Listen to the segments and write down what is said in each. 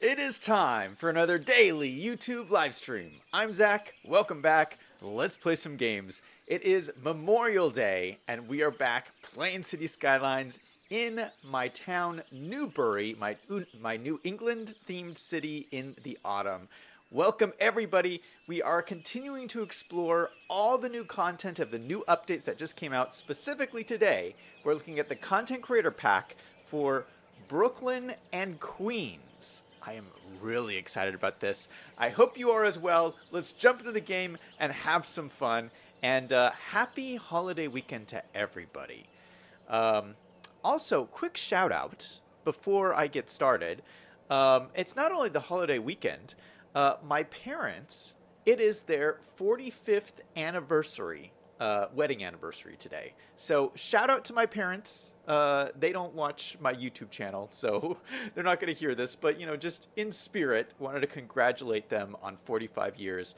It is time for another daily YouTube live stream. I'm Zach. Welcome back. Let's play some games. It is Memorial Day, and we are back playing City Skylines in my town, Newbury, my New England-themed city in the autumn. Welcome, everybody. We are continuing to explore all the new content of the new updates that just came out. Specifically today, we're looking at the Content Creator Pack for Brooklyn and Queens. I am really excited about this. I hope you are as well. Let's jump into the game and have some fun. And happy holiday weekend to everybody. Also, quick shout out before I get started. It's not only the holiday weekend. My parents, it is their 45th anniversary, wedding anniversary today. So shout out to my parents. They don't watch my YouTube channel, so they're not going to hear this. But, you know, just in spirit, wanted to congratulate them on 45 years.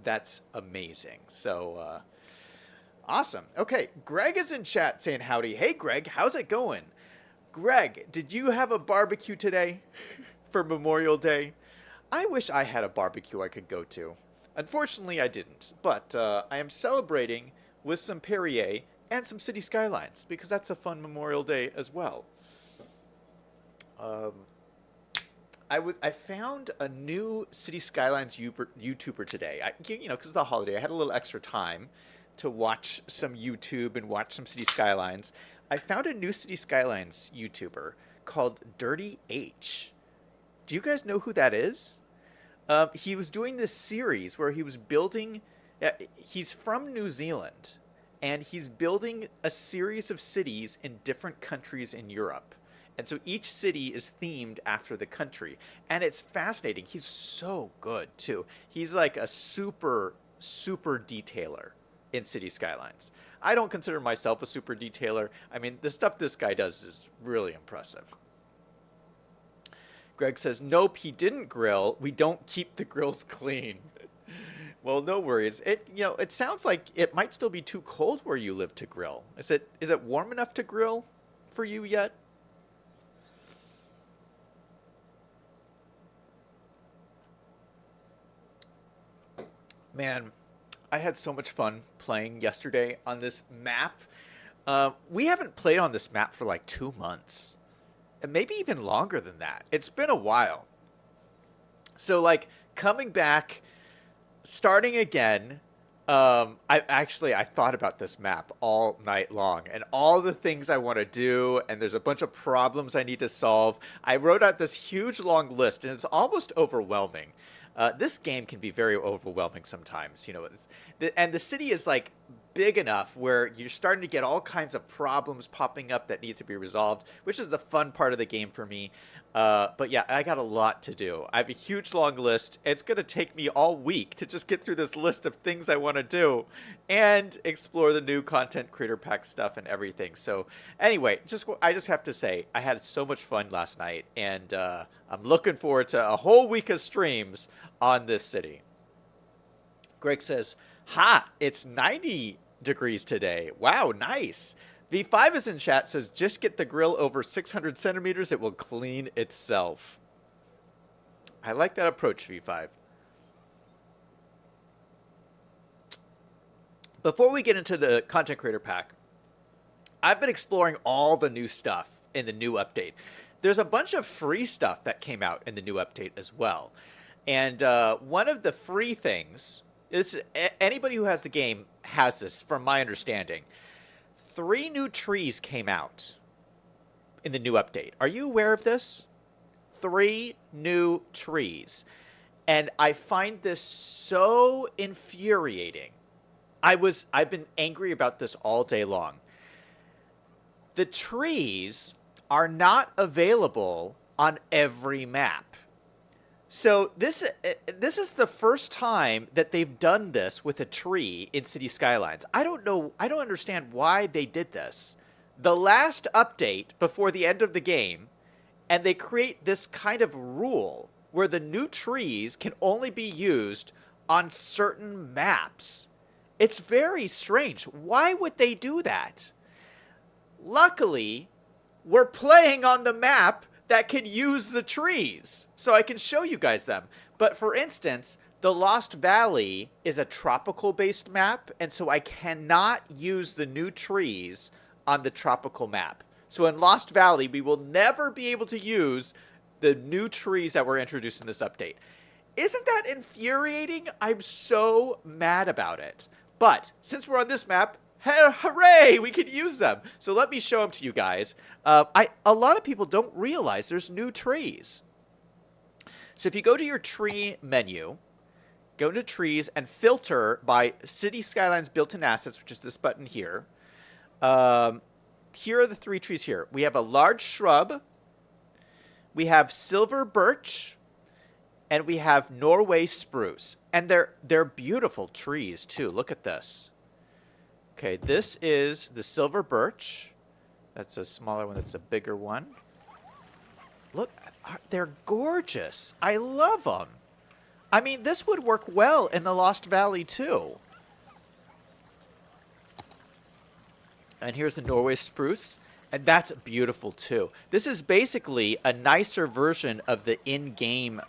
That's amazing. So awesome. Okay, Greg is in chat saying howdy. Hey, Greg, how's it going? Greg, did you have a barbecue today for Memorial Day? I wish I had a barbecue I could go to. Unfortunately, I didn't. But I am celebrating with some Perrier and some City Skylines, because that's a fun Memorial Day as well. I found a new City Skylines YouTuber today. Because of the holiday, I had a little extra time to watch some YouTube and watch some City Skylines. I found a new City Skylines YouTuber called Dirty H. Do you guys know who that is? He was doing this series where he was building... he's from New Zealand, and he's building a series of cities in different countries in Europe. And so each city is themed after the country. And it's fascinating. He's so good, too. He's like a super, super detailer in City Skylines. I don't consider myself a super detailer. I mean, the stuff this guy does is really impressive. Greg says, nope, he didn't grill. We don't keep the grills clean. Well, no worries. It sounds like it might still be too cold where you live to grill. Is it warm enough to grill for you yet? Man, I had so much fun playing yesterday on this map. We haven't played on this map for like 2 months. And maybe even longer than that. It's been a while. So, like, coming back, starting again, I thought about this map all night long and all the things I want to do, and there's a bunch of problems I need to solve. I wrote out this huge long list, and it's almost overwhelming. This game can be very overwhelming sometimes, and the city is like big enough where you're starting to get all kinds of problems popping up that need to be resolved, which is the fun part of the game for me. But yeah, I got a lot to do. I have a huge long list. It's going to take me all week to just get through this list of things I want to do and explore the new Content Creator Pack stuff and everything. So anyway, I just have to say, I had so much fun last night, and I'm looking forward to a whole week of streams on this city. Greg says, it's 90 degrees today. Wow, nice. V5 is in chat, says, just get the grill over 600 centimeters. It will clean itself. I like that approach, V5. Before we get into the Content Creator Pack, I've been exploring all the new stuff in the new update. There's a bunch of free stuff that came out in the new update as well. And one of the free things... anybody who has the game has this, from my understanding. 3 new trees came out in the new update. Are you aware of this? 3 new trees. And I find this so infuriating. I've been angry about this all day long. The trees are not available on every map. So this is the first time that they've done this with a tree in City Skylines. I don't understand why they did this. The last update before the end of the game, and they create this kind of rule where the new trees can only be used on certain maps. It's very strange. Why would they do that? Luckily, we're playing on the map that can use the trees. So I can show you guys them. But for instance, the Lost Valley is a tropical-based map, and so I cannot use the new trees on the tropical map. So in Lost Valley, we will never be able to use the new trees that were introduced in this update. Isn't that infuriating? I'm so mad about it. But since we're on this map, hooray, we can use them. So let me show them to you guys. A lot of people don't realize there's new trees. So if you go to your tree menu, go into trees and filter by City Skylines built-in assets, which is this button here. Here are the 3 trees here. We have a large shrub. We have silver birch. And we have Norway spruce. And they're beautiful trees, too. Look at this. Okay, this is the silver birch. That's a smaller one. That's a bigger one. Look, they're gorgeous. I love them. I mean, this would work well in the Lost Valley, too. And here's the Norway spruce. And that's beautiful, too. This is basically a nicer version of the in-game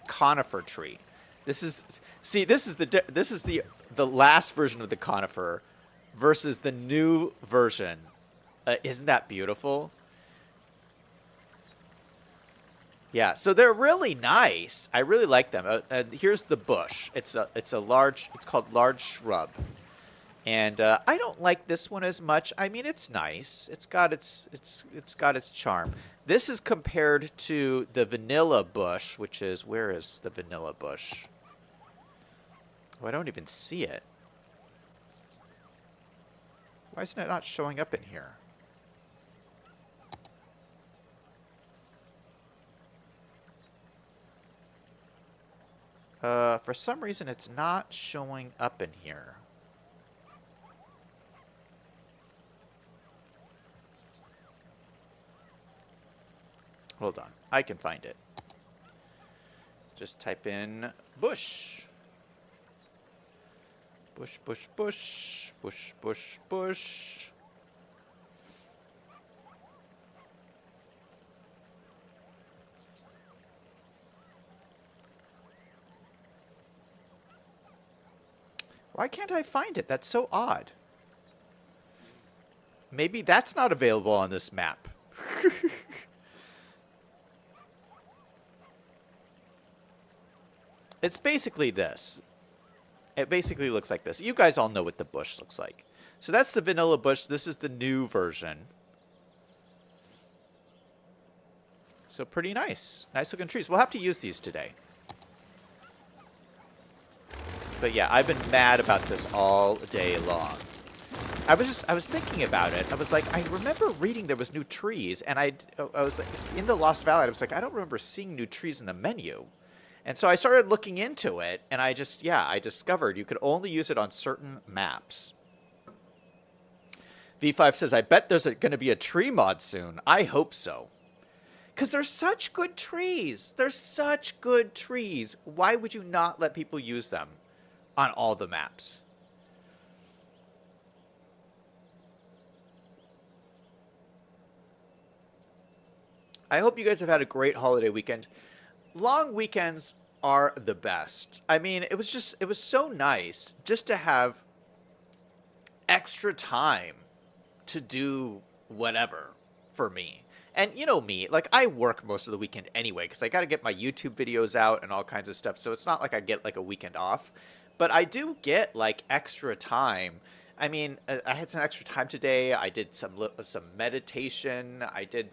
conifer tree. This is the last version of the conifer versus the new version. Isn't that beautiful? Yeah, so they're really nice. I really like them. Here's the bush. It's called large shrub. And I don't like this one as much. I mean, it's nice. It's got its charm. This is compared to the vanilla bush, which is, where is the vanilla bush? Oh, I don't even see it. Why isn't it not showing up in here? For some reason, it's not showing up in here. Hold on. I can find it. Just type in bush. Bush, bush, bush. Bush, bush, bush. Why can't I find it? That's so odd. Maybe that's not available on this map. It's basically this. It basically looks like this. You guys all know what the bush looks like. So that's the vanilla bush. This is the new version. So pretty nice. Nice looking trees. We'll have to use these today. But yeah, I've been mad about this all day long. I was thinking about it. I was like, I remember reading there was new trees, and I was like, in the Lost Valley, I was like, I don't remember seeing new trees in the menu. And so I started looking into it, and I discovered you could only use it on certain maps. V5 says, I bet there's going to be a tree mod soon. I hope so. Because they're such good trees. They're such good trees. Why would you not let people use them on all the maps? I hope you guys have had a great holiday weekend. Long weekends are the best. I mean, it was so nice just to have extra time to do whatever for me. And you know me, like I work most of the weekend anyway because I got to get my YouTube videos out and all kinds of stuff. So it's not like I get like a weekend off, but I do get like extra time. I mean, I had some extra time today. I did some meditation. I did,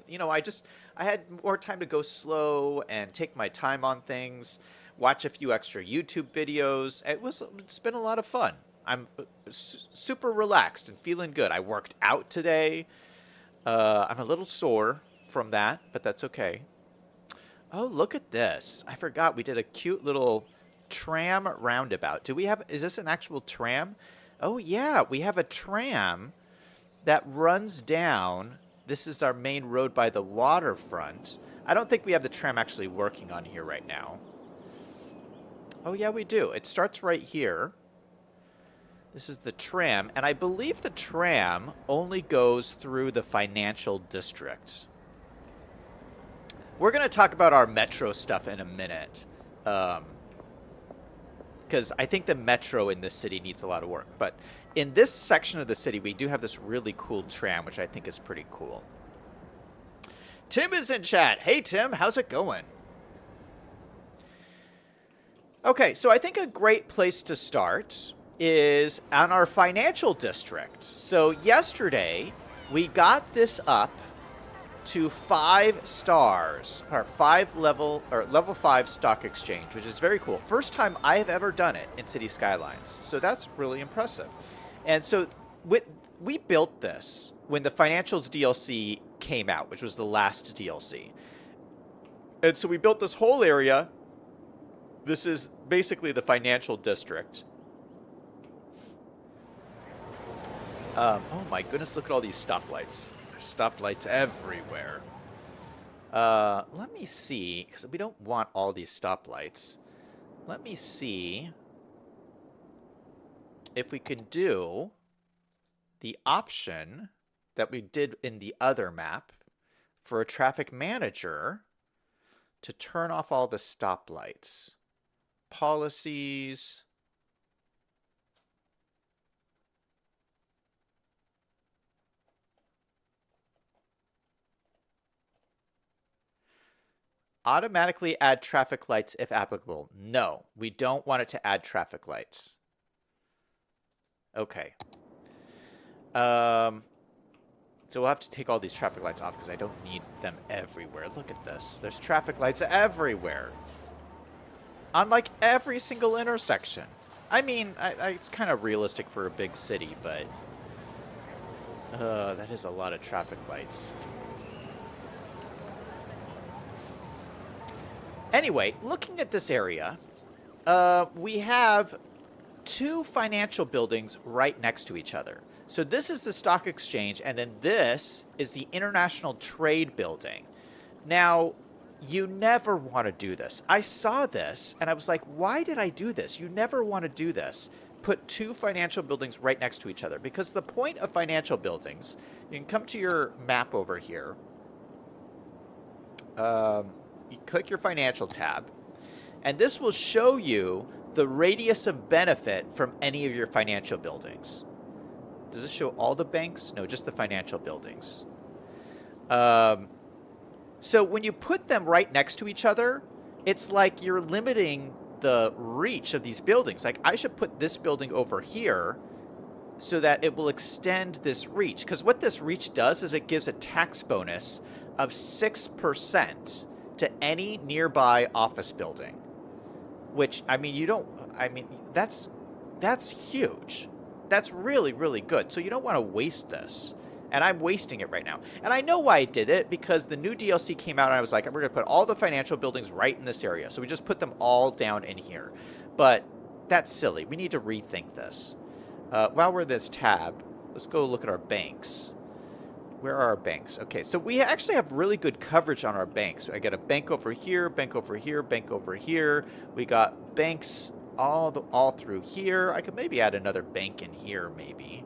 I had more time to go slow and take my time on things, watch a few extra YouTube videos. It's been a lot of fun. I'm super relaxed and feeling good. I worked out today. I'm a little sore from that, but that's okay. Oh, look at this. I forgot we did a cute little tram roundabout. Is this an actual tram? Oh, yeah, we have a tram that runs down. This is our main road by the waterfront. I don't think we have the tram actually working on here right now. Oh, yeah, we do. It starts right here. This is the tram, and I believe the tram only goes through the financial district. We're going to talk about our metro stuff in a minute. Because I think the metro in this city needs a lot of work. But in this section of the city, we do have this really cool tram, which I think is pretty cool. Tim is in chat. Hey, Tim, how's it going? Okay, so I think a great place to start is on our financial district. So yesterday, we got this up to 5 stars, or level 5 stock exchange, which is very cool. First time I have ever done it in City Skylines, so that's really impressive. And so we built this when the Financials DLC came out, which was the last DLC. And so we built this whole area. This is basically the financial district. Oh my goodness, look at all these stoplights. There's stoplights everywhere. Let me see, because we don't want all these stoplights. Let me see if we can do the option that we did in the other map for a traffic manager to turn off all the stoplights. Policies. Automatically add traffic lights if applicable. No, we don't want it to add traffic lights. Okay. So we'll have to take all these traffic lights off because I don't need them everywhere. Look at this. There's traffic lights everywhere. On like every single intersection. I mean, it's kind of realistic for a big city, but that is a lot of traffic lights. Anyway, looking at this area, we have 2 financial buildings right next to each other. So this is the stock exchange, and then this is the International Trade Building. Now, you never want to do this. I saw this, and I was like, why did I do this? You never want to do this. Put 2 financial buildings right next to each other. Because the point of financial buildings, you can come to your map over here. You click your financial tab, and this will show you the radius of benefit from any of your financial buildings. Does this show all the banks? No, just the financial buildings. So when you put them right next to each other, it's like you're limiting the reach of these buildings. Like, I should put this building over here so that it will extend this reach. Because what this reach does is it gives a tax bonus of 6% to any nearby office building. Which, I mean, that's huge. That's really, really good. So you don't want to waste this. And I'm wasting it right now. And I know why I did it, because the new DLC came out and I was like, we're going to put all the financial buildings right in this area. So we just put them all down in here. But that's silly. We need to rethink this. While we're in this tab, let's go look at our banks. Where are our banks? Okay, so we actually have really good coverage on our banks. I got a bank over here, bank over here, bank over here. We got banks all through here. I could maybe add another bank in here, maybe.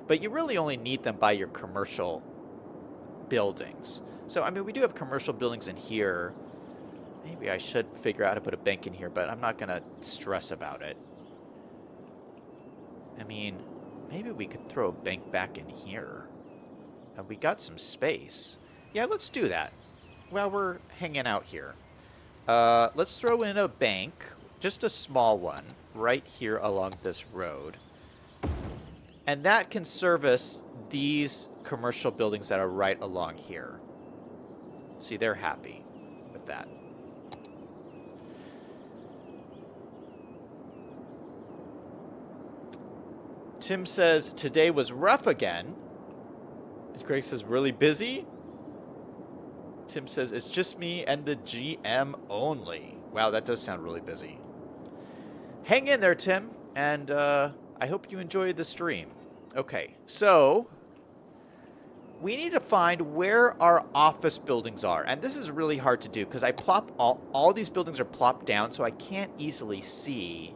But you really only need them by your commercial buildings. So, I mean, we do have commercial buildings in here. Maybe I should figure out how to put a bank in here, but I'm not going to stress about it. I mean, maybe we could throw a bank back in here. We got some space. Yeah, let's do that while we're hanging out here. Let's throw in a bank, just a small one, right here along this road. And that can service these commercial buildings that are right along here. See, they're happy with that. Tim says, today was rough again. Greg says, really busy? Tim says, it's just me and the GM only. Wow, that does sound really busy. Hang in there, Tim, and I hope you enjoyed the stream. Okay, so we need to find where our office buildings are. And this is really hard to do because I plop all these buildings are plopped down, so I can't easily see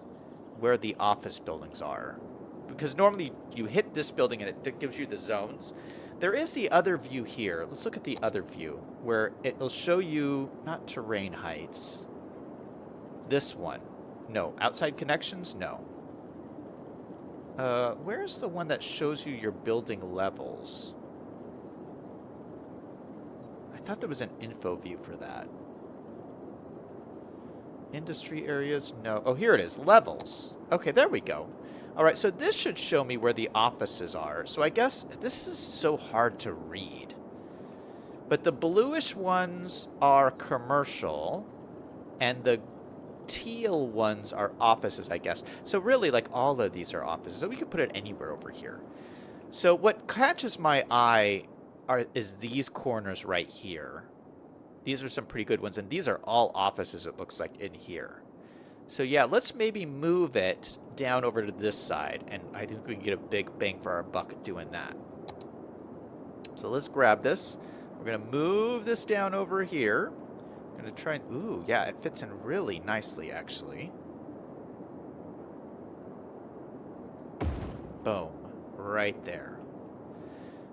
where the office buildings are. Because normally you hit this building and it gives you the zones. There is the other view here. Let's look at the other view where it'll show you not terrain heights. This one. No. Outside connections? No. Where's the one that shows you your building levels? I thought there was an info view for that. Industry areas? No. Oh, here it is. Levels. Okay, there we go. All right, so this should show me where the offices are. So I guess this is so hard to read. But the bluish ones are commercial, and the teal ones are offices, I guess. So really, like, all of these are offices. So we could put it anywhere over here. So what catches my eye is these corners right here. These are some pretty good ones, and these are all offices, it looks like, in here. So yeah, let's maybe move it down over to this side, and I think we can get a big bang for our buck doing that. So let's grab this. We're going to move this down over here. I'm going to try and... Ooh, yeah, it fits in really nicely, actually. Boom. Right there.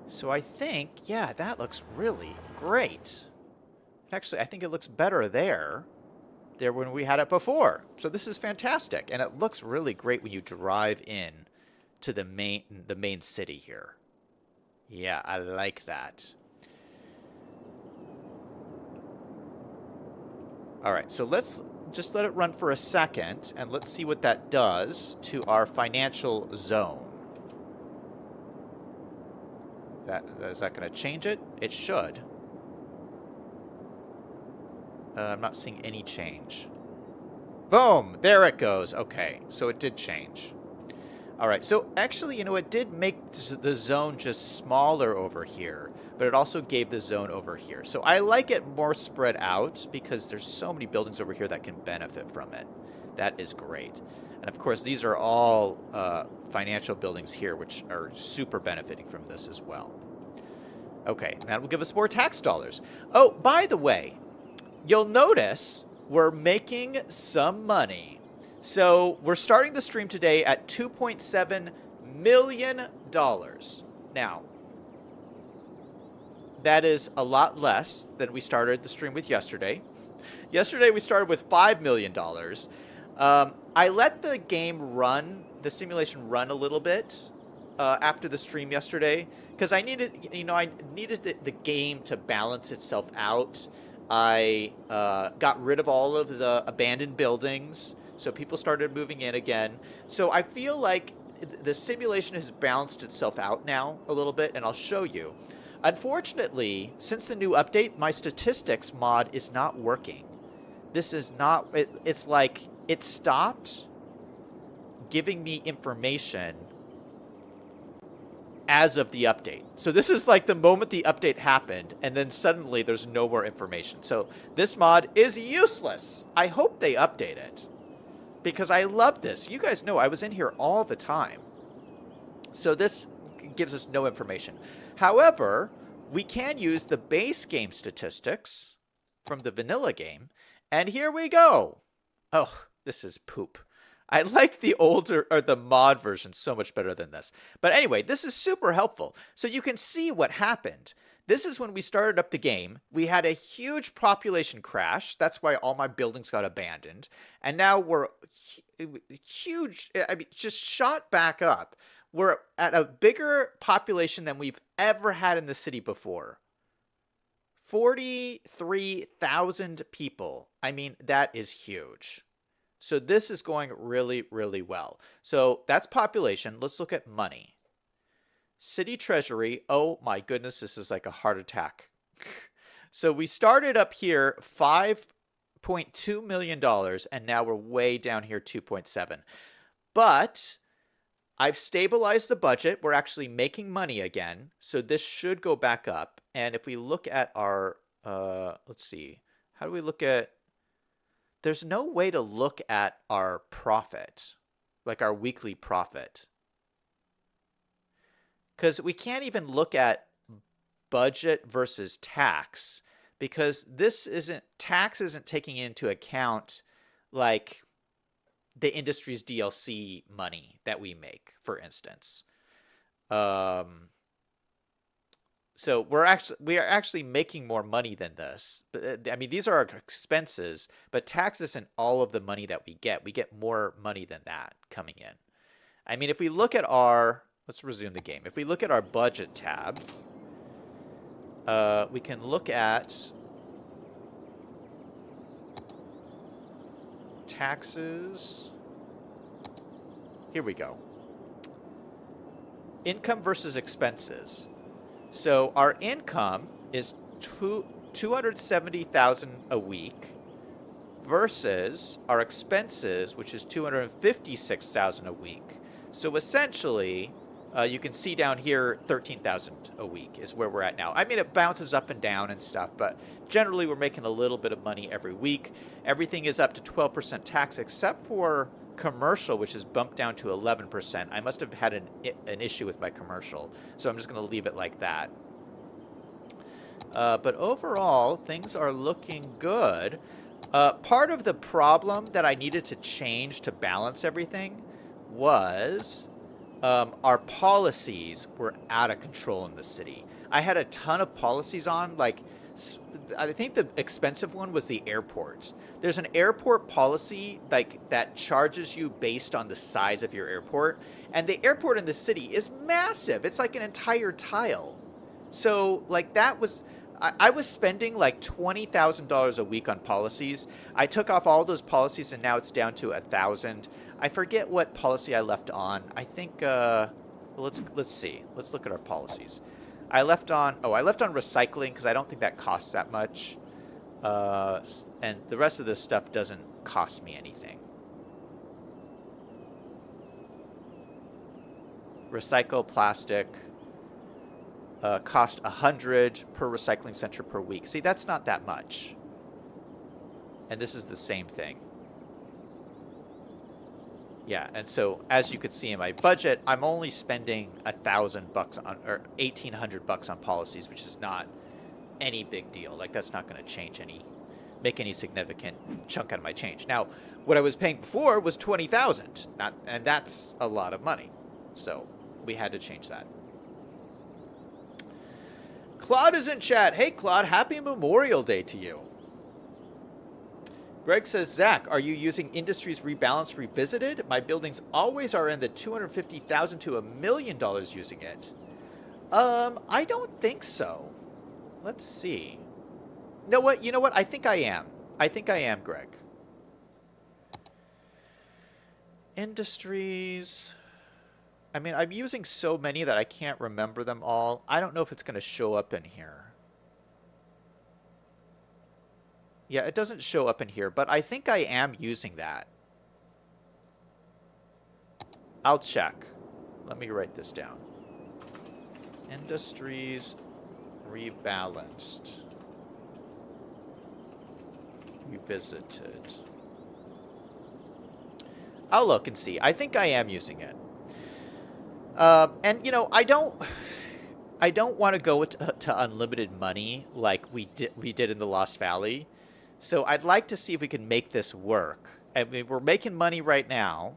So I think, yeah, that looks really great. Actually, I think it looks better there when we had it before. So this is fantastic, and it looks really great when you drive in to the main city here. Yeah, I like that. All right, so let's just let it run for a second, and let's see what that does to our financial zone. Is that going to change it? It should. I'm not seeing any change. Boom! There it goes. Okay, so it did change. All right, so actually, you know, it did make the zone just smaller over here, but it also gave the zone over here. So I like it more spread out because there's so many buildings over here that can benefit from it. That is great. And of course, these are all financial buildings here, which are super benefiting from this as well. Okay, that will give us more tax dollars. Oh, by the way, you'll notice we're making some money. So we're starting the stream today at $2.7 million. Now, that is a lot less than we started the stream with yesterday. Yesterday we started with $5 million. I let the game run, the simulation run a little bit after the stream yesterday because I needed, the game to balance itself out. I got rid of all of the abandoned buildings, so people started moving in again. So I feel like the simulation has balanced itself out now a little bit, and I'll show you. Unfortunately, since the new update, my statistics mod is not working. This is not... It's like it stopped giving me information as of the update. So this is like the moment the update happened, and then suddenly there's no more information. So this mod is useless. I hope they update it because I love this. You guys know I was in here all the time. So this gives us no information. However, we can use the base game statistics from the vanilla game, and here we go. Oh, this is poop. I like the older, or the mod version so much better than this. But anyway, this is super helpful. So you can see what happened. This is when we started up the game. We had a huge population crash. That's why all my buildings got abandoned. And now we're huge, I mean, just shot back up. We're at a bigger population than we've ever had in the city before. 43,000 people. I mean, that is huge. So this is going really, really well. So that's population. Let's look at money. City treasury. Oh my goodness, this is like a heart attack. So we started up here $5.2 million, and now we're way down here 2.7. But I've stabilized the budget. We're actually making money again. So this should go back up. And if we look at our, let's see, how do we look at, there's no way to look at our profit, like our weekly profit. Because we can't even look at budget versus tax, because tax isn't taking into account like the industry's DLC money that we make, for instance. So we are actually making more money than this. But I mean, these are our expenses, but tax isn't all of the money that we get. We get more money than that coming in. I mean, if we look at our, let's resume the game. If we look at our budget tab, we can look at taxes. Here we go. Income versus expenses. So our income is $270,000 a week versus our expenses, which is $256,000 a week. So essentially, you can see down here, $13,000 a week is where we're at now. I mean, it bounces up and down and stuff, but generally we're making a little bit of money every week. Everything is up to 12% tax, except for commercial, which is bumped down to 11%. I must have had an issue with my commercial, so I'm just going to leave it like that. But overall, things are looking good. Part of the problem that I needed to change to balance everything was our policies were out of control in the city. I had a ton of policies on, like, I think the expensive one was the airport. There's an airport policy like that charges you based on the size of your airport, and the airport in the city is massive. It's like an entire tile. So like that was, I was spending like $20,000 a week on policies. I took off all those policies and now it's down to 1,000. I forget what policy I left on. I think let's see. Let's look at our policies. I left on recycling because I don't think that costs that much. And the rest of this stuff doesn't cost me anything. Recycle plastic cost $100 per recycling center per week. See, that's not that much. And this is the same thing. Yeah, and so as you could see in my budget, I'm only spending $1,000 on, or $1,800 on policies, which is not any big deal. Like that's not going to change make any significant chunk out of my change. Now, what I was paying before was $20,000, and that's a lot of money. So we had to change that. Claude is in chat. Hey, Claude, happy Memorial Day to you. Greg says, Zach, are you using Industries Rebalance Revisited? My buildings always are in the $250,000 to $1 million using it. I don't think so. Let's see. You know what? I think I am. Greg. Industries. I mean, I'm using so many that I can't remember them all. I don't know if it's going to show up in here. Yeah, it doesn't show up in here, but I think I am using that. I'll check. Let me write this down. Industries Rebalanced. Revisited. I'll look and see. I think I am using it. And, you know, I don't want to go to unlimited money like we did in the Lost Valley. So I'd like to see if we can make this work. I mean, we're making money right now.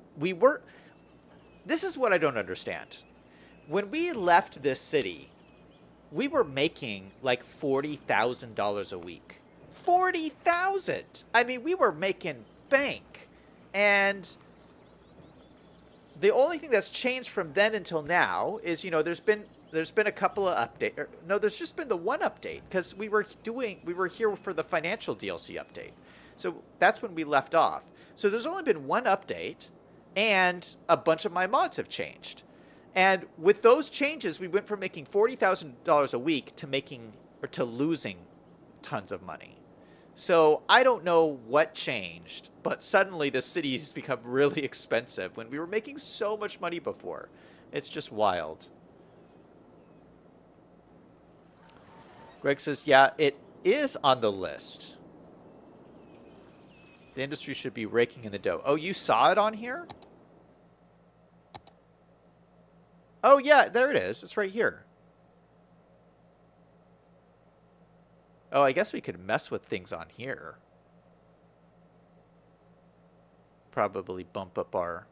This is what I don't understand. When we left this city, we were making like $40,000 a week. $40,000! I mean, we were making bank. And the only thing that's changed from then until now is, you know, there's been a couple of updates. No, there's just been the one update because we were here for the financial DLC update. So that's when we left off. So there's only been one update and a bunch of my mods have changed. And with those changes, we went from making $40,000 a week to losing tons of money. So I don't know what changed, but suddenly the city has become really expensive when we were making so much money before. It's just wild. Greg says, yeah, it is on the list. The industry should be raking in the dough. Oh, you saw it on here? Oh, yeah, there it is. It's right here. Oh, I guess we could mess with things on here. Probably bump up our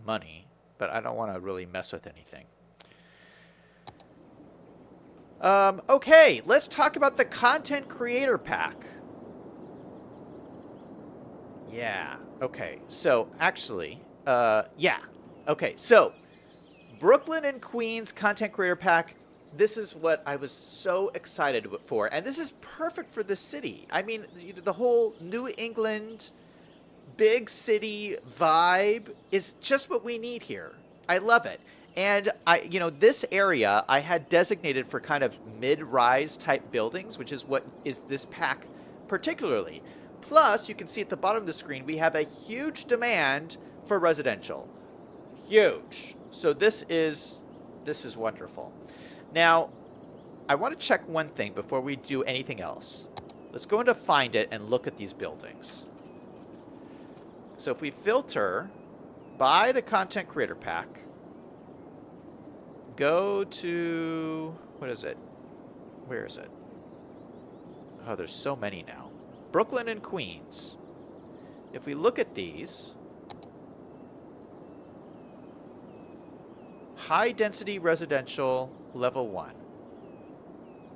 money, but I don't want to really mess with anything. Okay, let's talk about the content creator pack. Yeah. Okay. So actually, yeah. Okay. So Brooklyn and Queens content creator pack. This is what I was so excited for, and this is perfect for the city. I mean, the whole New England big city vibe is just what we need here. I love it. And this area I had designated for kind of mid-rise type buildings, which is what is this pack particularly. Plus, you can see at the bottom of the screen, we have a huge demand for residential. Huge. So this is wonderful. Now, I want to check one thing before we do anything else. Let's go into Find It and look at these buildings. So if we filter by the content creator pack, go to, what is it? Where is it? Oh, there's so many now. Brooklyn and Queens. If we look at these, high density residential level 1.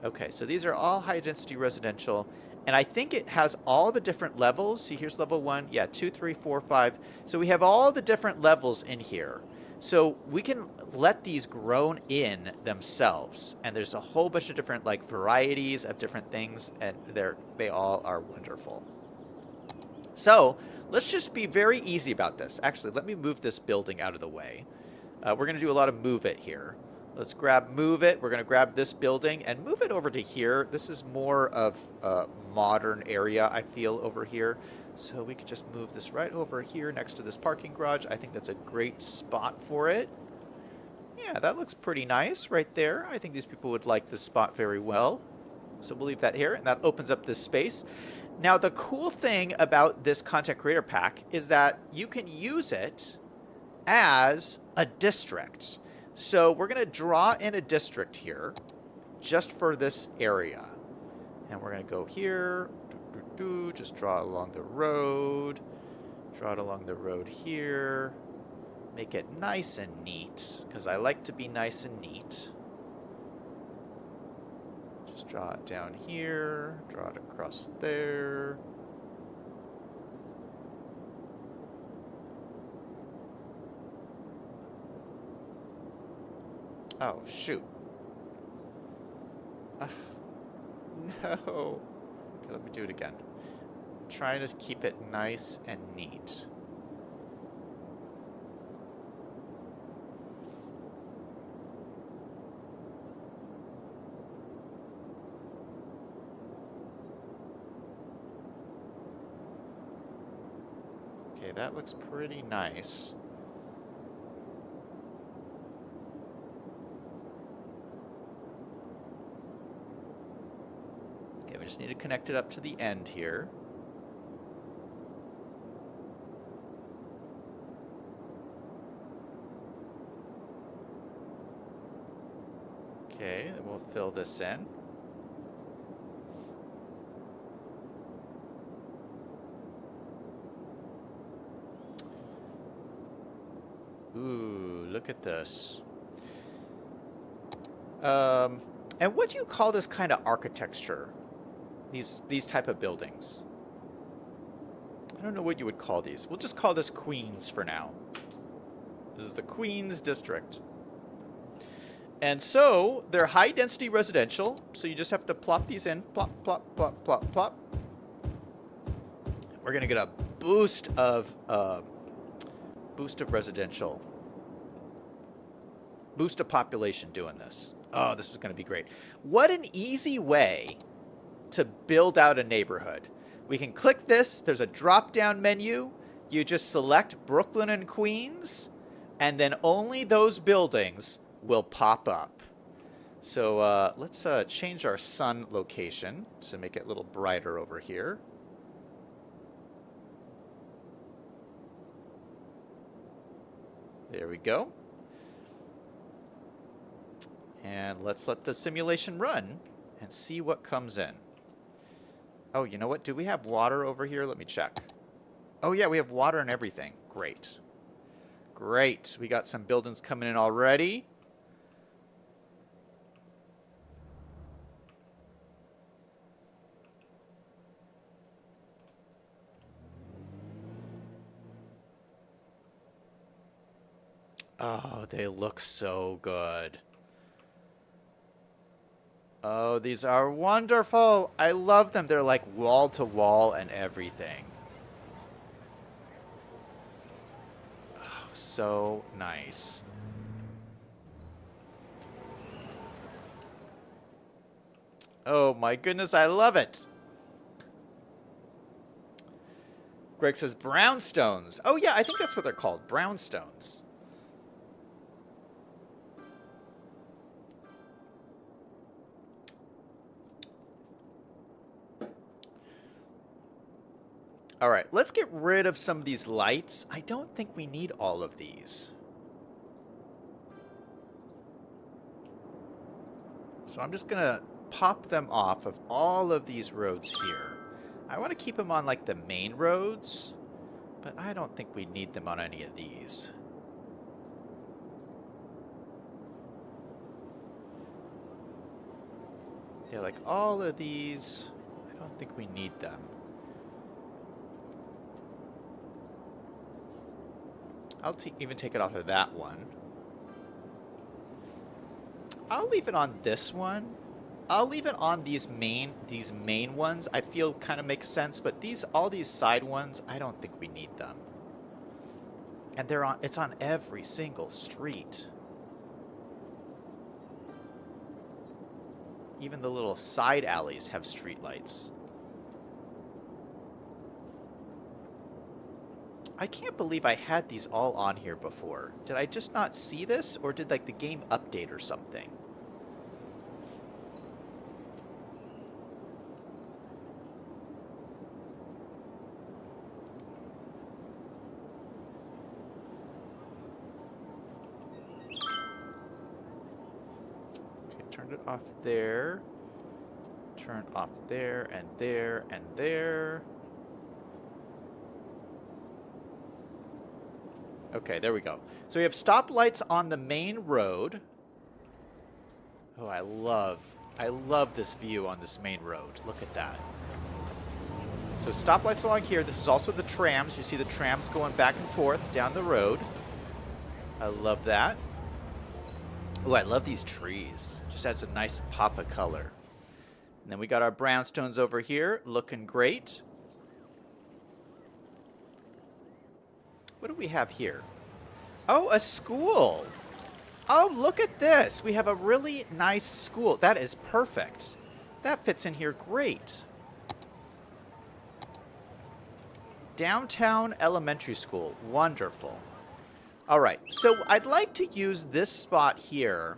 Okay, so these are all high density residential. And I think it has all the different levels. See, here's level 1. Yeah, 2, 3, 4, 5. So we have all the different levels in here. So we can let these grown in themselves. And there's a whole bunch of different like varieties of different things. And they all are wonderful. So let's just be very easy about this. Actually, let me move this building out of the way. We're going to do a lot of move it here. Let's move it. We're going to grab this building and move it over to here. This is more of a modern area, I feel, over here. So we could just move this right over here next to this parking garage. I think that's a great spot for it. Yeah, that looks pretty nice right there. I think these people would like this spot very well. So we'll leave that here, and that opens up this space. Now, the cool thing about this content creator pack is that you can use it as a district. So we're going to draw in a district here just for this area. And we're going to go here, just draw along the road, draw it along the road here, make it nice and neat, because I like to be nice and neat. Just draw it down here, draw it across there. Oh, shoot. No. Okay, let me do it again. I'm trying to keep it nice and neat. Okay, that looks pretty nice. We just need to connect it up to the end here. Okay, then we'll fill this in. Ooh, look at this. And what do you call this kind of architecture? These type of buildings. I don't know what you would call these. We'll just call this Queens for now. This is the Queens district. And so they're high density residential. So you just have to plop these in. Plop, plop, plop, plop, plop. We're going to get a boost of residential. Boost of population doing this. Oh, this is going to be great. What an easy way to build out a neighborhood. We can click this. There's a drop-down menu. You just select Brooklyn and Queens, and then only those buildings will pop up. So let's change our sun location to make it a little brighter over here. There we go. And let's let the simulation run and see what comes in. Oh, you know what? Do we have water over here? Let me check. Oh, yeah, we have water and everything. Great. Great. We got some buildings coming in already. Oh, they look so good. Oh, these are wonderful. I love them. They're like wall to wall and everything. Oh, so nice. Oh my goodness, I love it. Greg says brownstones. Oh yeah, I think that's what they're called, brownstones. All right, let's get rid of some of these lights. I don't think we need all of these. So I'm just gonna pop them off of all of these roads here. I want to keep them on like the main roads, but I don't think we need them on any of these. Yeah, like all of these, I don't think we need them. I'll even take it off of that one. I'll leave it on this one. I'll leave it on these main ones. I feel kind of makes sense, but all these side ones, I don't think we need them. And it's on every single street. Even the little side alleys have street lights. I can't believe I had these all on here before. Did I just not see this, or did like the game update or something? Okay, turned it off there. Turn off there and there and there. Okay, there we go. So we have stoplights on the main road. Oh, I love this view on this main road. Look at that. So stoplights along here. This is also the trams. You see the trams going back and forth down the road. I love that. Oh, I love these trees. Just adds a nice pop of color. And then we got our brownstones over here, looking great. What do we have here? Oh, a school. Oh, look at this. We have a really nice school. That is perfect. That fits in here great. Downtown Elementary School. Wonderful. All right. So I'd like to use this spot here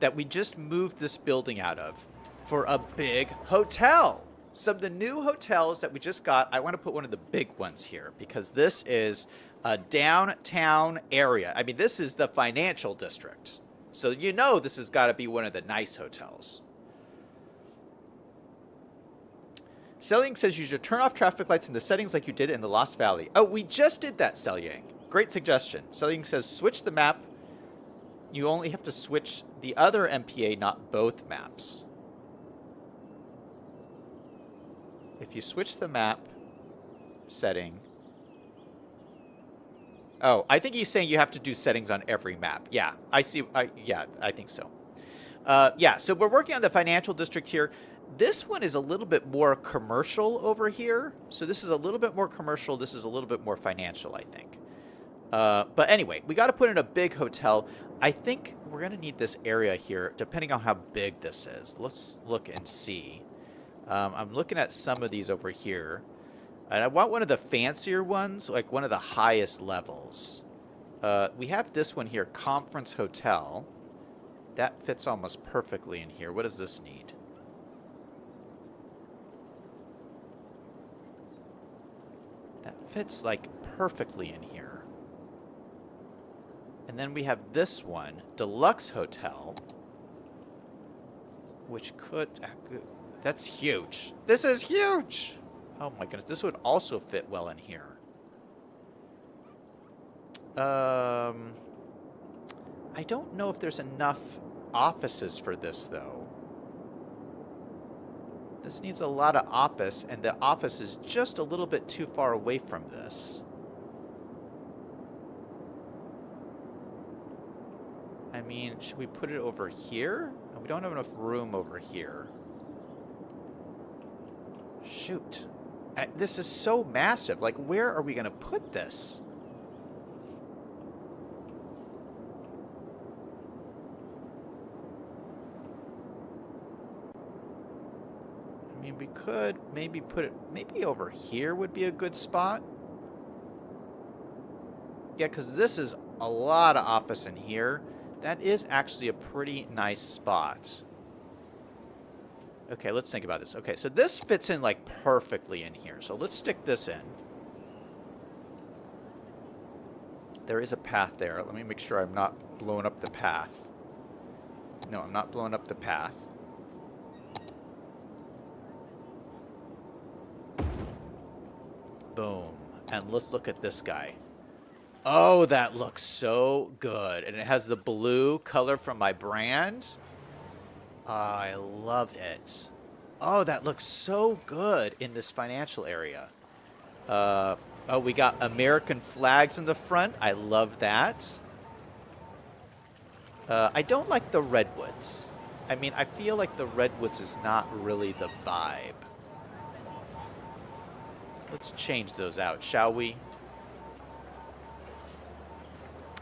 that we just moved this building out of for a big hotel. Some of the new hotels that we just got, I want to put one of the big ones here because this is a downtown area. I mean, this is the financial district. So you know this has got to be one of the nice hotels. Selyang says you should turn off traffic lights in the settings like you did in the Lost Valley. Oh, we just did that, Selyang. Great suggestion. Selyang says switch the map. You only have to switch the other MPA, not both maps. If you switch the map setting... Oh, I think he's saying you have to do settings on every map. Yeah, I see. Yeah, I think so. Yeah, so we're working on the financial district here. This one is a little bit more commercial over here. So this is a little bit more commercial. This is a little bit more financial, I think. But anyway, we got to put in a big hotel. I think we're going to need this area here, depending on how big this is. Let's look and see. I'm looking at some of these over here. And I want one of the fancier ones, like one of the highest levels. We have this one here, Conference Hotel. That fits almost perfectly in here. What does this need? That fits like perfectly in here. And then we have this one, Deluxe Hotel, which could... That's huge. This is huge! Oh my goodness, this would also fit well in here. I don't know if there's enough offices for this, though. This needs a lot of office, and the office is just a little bit too far away from this. I mean, should we put it over here? We don't have enough room over here. Shoot. This is so massive. Like, where are we going to put this? I mean, we could maybe put it... Maybe over here would be a good spot. Yeah, because this is a lot of office in here. That is actually a pretty nice spot. Okay, let's think about this. Okay, so this fits in, like, perfectly in here. So let's stick this in. There is a path there. Let me make sure I'm not blowing up the path. No, I'm not blowing up the path. Boom. And let's look at this guy. Oh, that looks so good. And it has the blue color from my brand. Oh, I love it. Oh, that looks so good in this financial area. Oh, we got American flags in the front. I love that. I don't like the redwoods. I mean, I feel like the redwoods is not really the vibe. Let's change those out, shall we?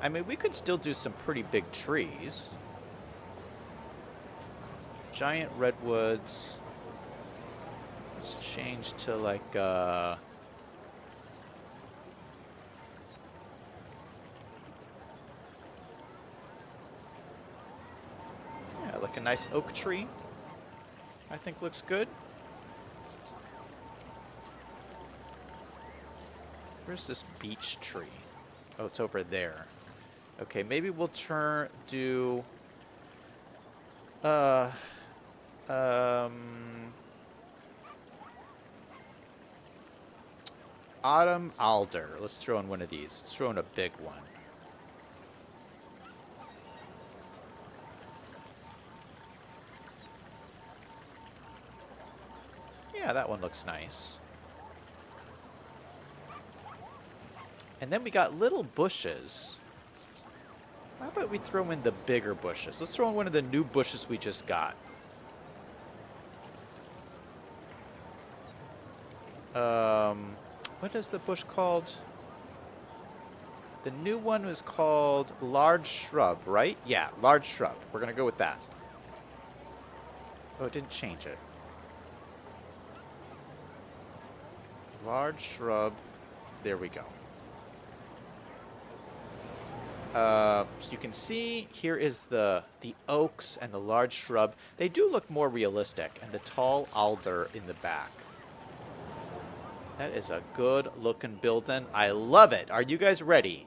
I mean, we could still do some pretty big trees. Giant redwoods. Let's change to like, yeah, like a nice oak tree. I think looks good. Where's this beech tree? Oh, it's over there. Okay, maybe we'll do autumn alder. Let's throw in one of these. Let's throw in a big one. Yeah, that one looks nice. And then we got little bushes. How about we throw in the bigger bushes? Let's throw in one of the new bushes we just got. What is the bush called? The new one was called large shrub, right? Yeah, large shrub. We're going to go with that. Oh, it didn't change it. Large shrub. There we go. So you can see here is the oaks and the large shrub. They do look more realistic, and the tall alder in the back. That is a good looking building. I love it. Are you guys ready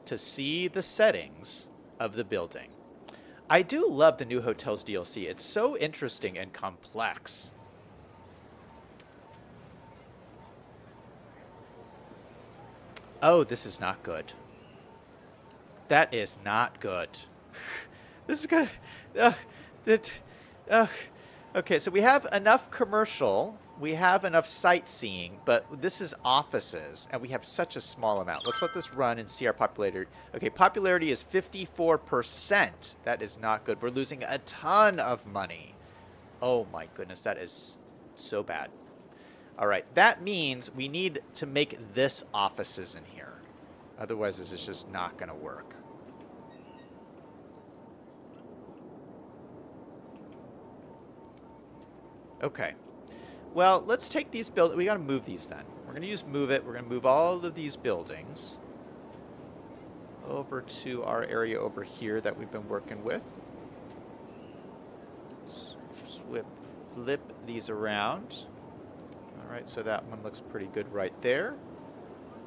to see the settings of the building? I do love the new Hotels DLC. It's so interesting and complex. Oh, this is not good. That is not good. This is good. Okay, so we have enough commercial. We have enough sightseeing, but this is offices, and we have such a small amount. Let's let this run and see our popularity. Okay, popularity is 54%. That is not good. We're losing a ton of money. Oh my goodness, that is so bad. All right, that means we need to make this offices in here. Otherwise, this is just not going to work. Okay. Well, let's take these buildings. We got to move these then. We're going to use move it. We're going to move all of these buildings over to our area over here that we've been working with. Flip these around. All right, so that one looks pretty good right there.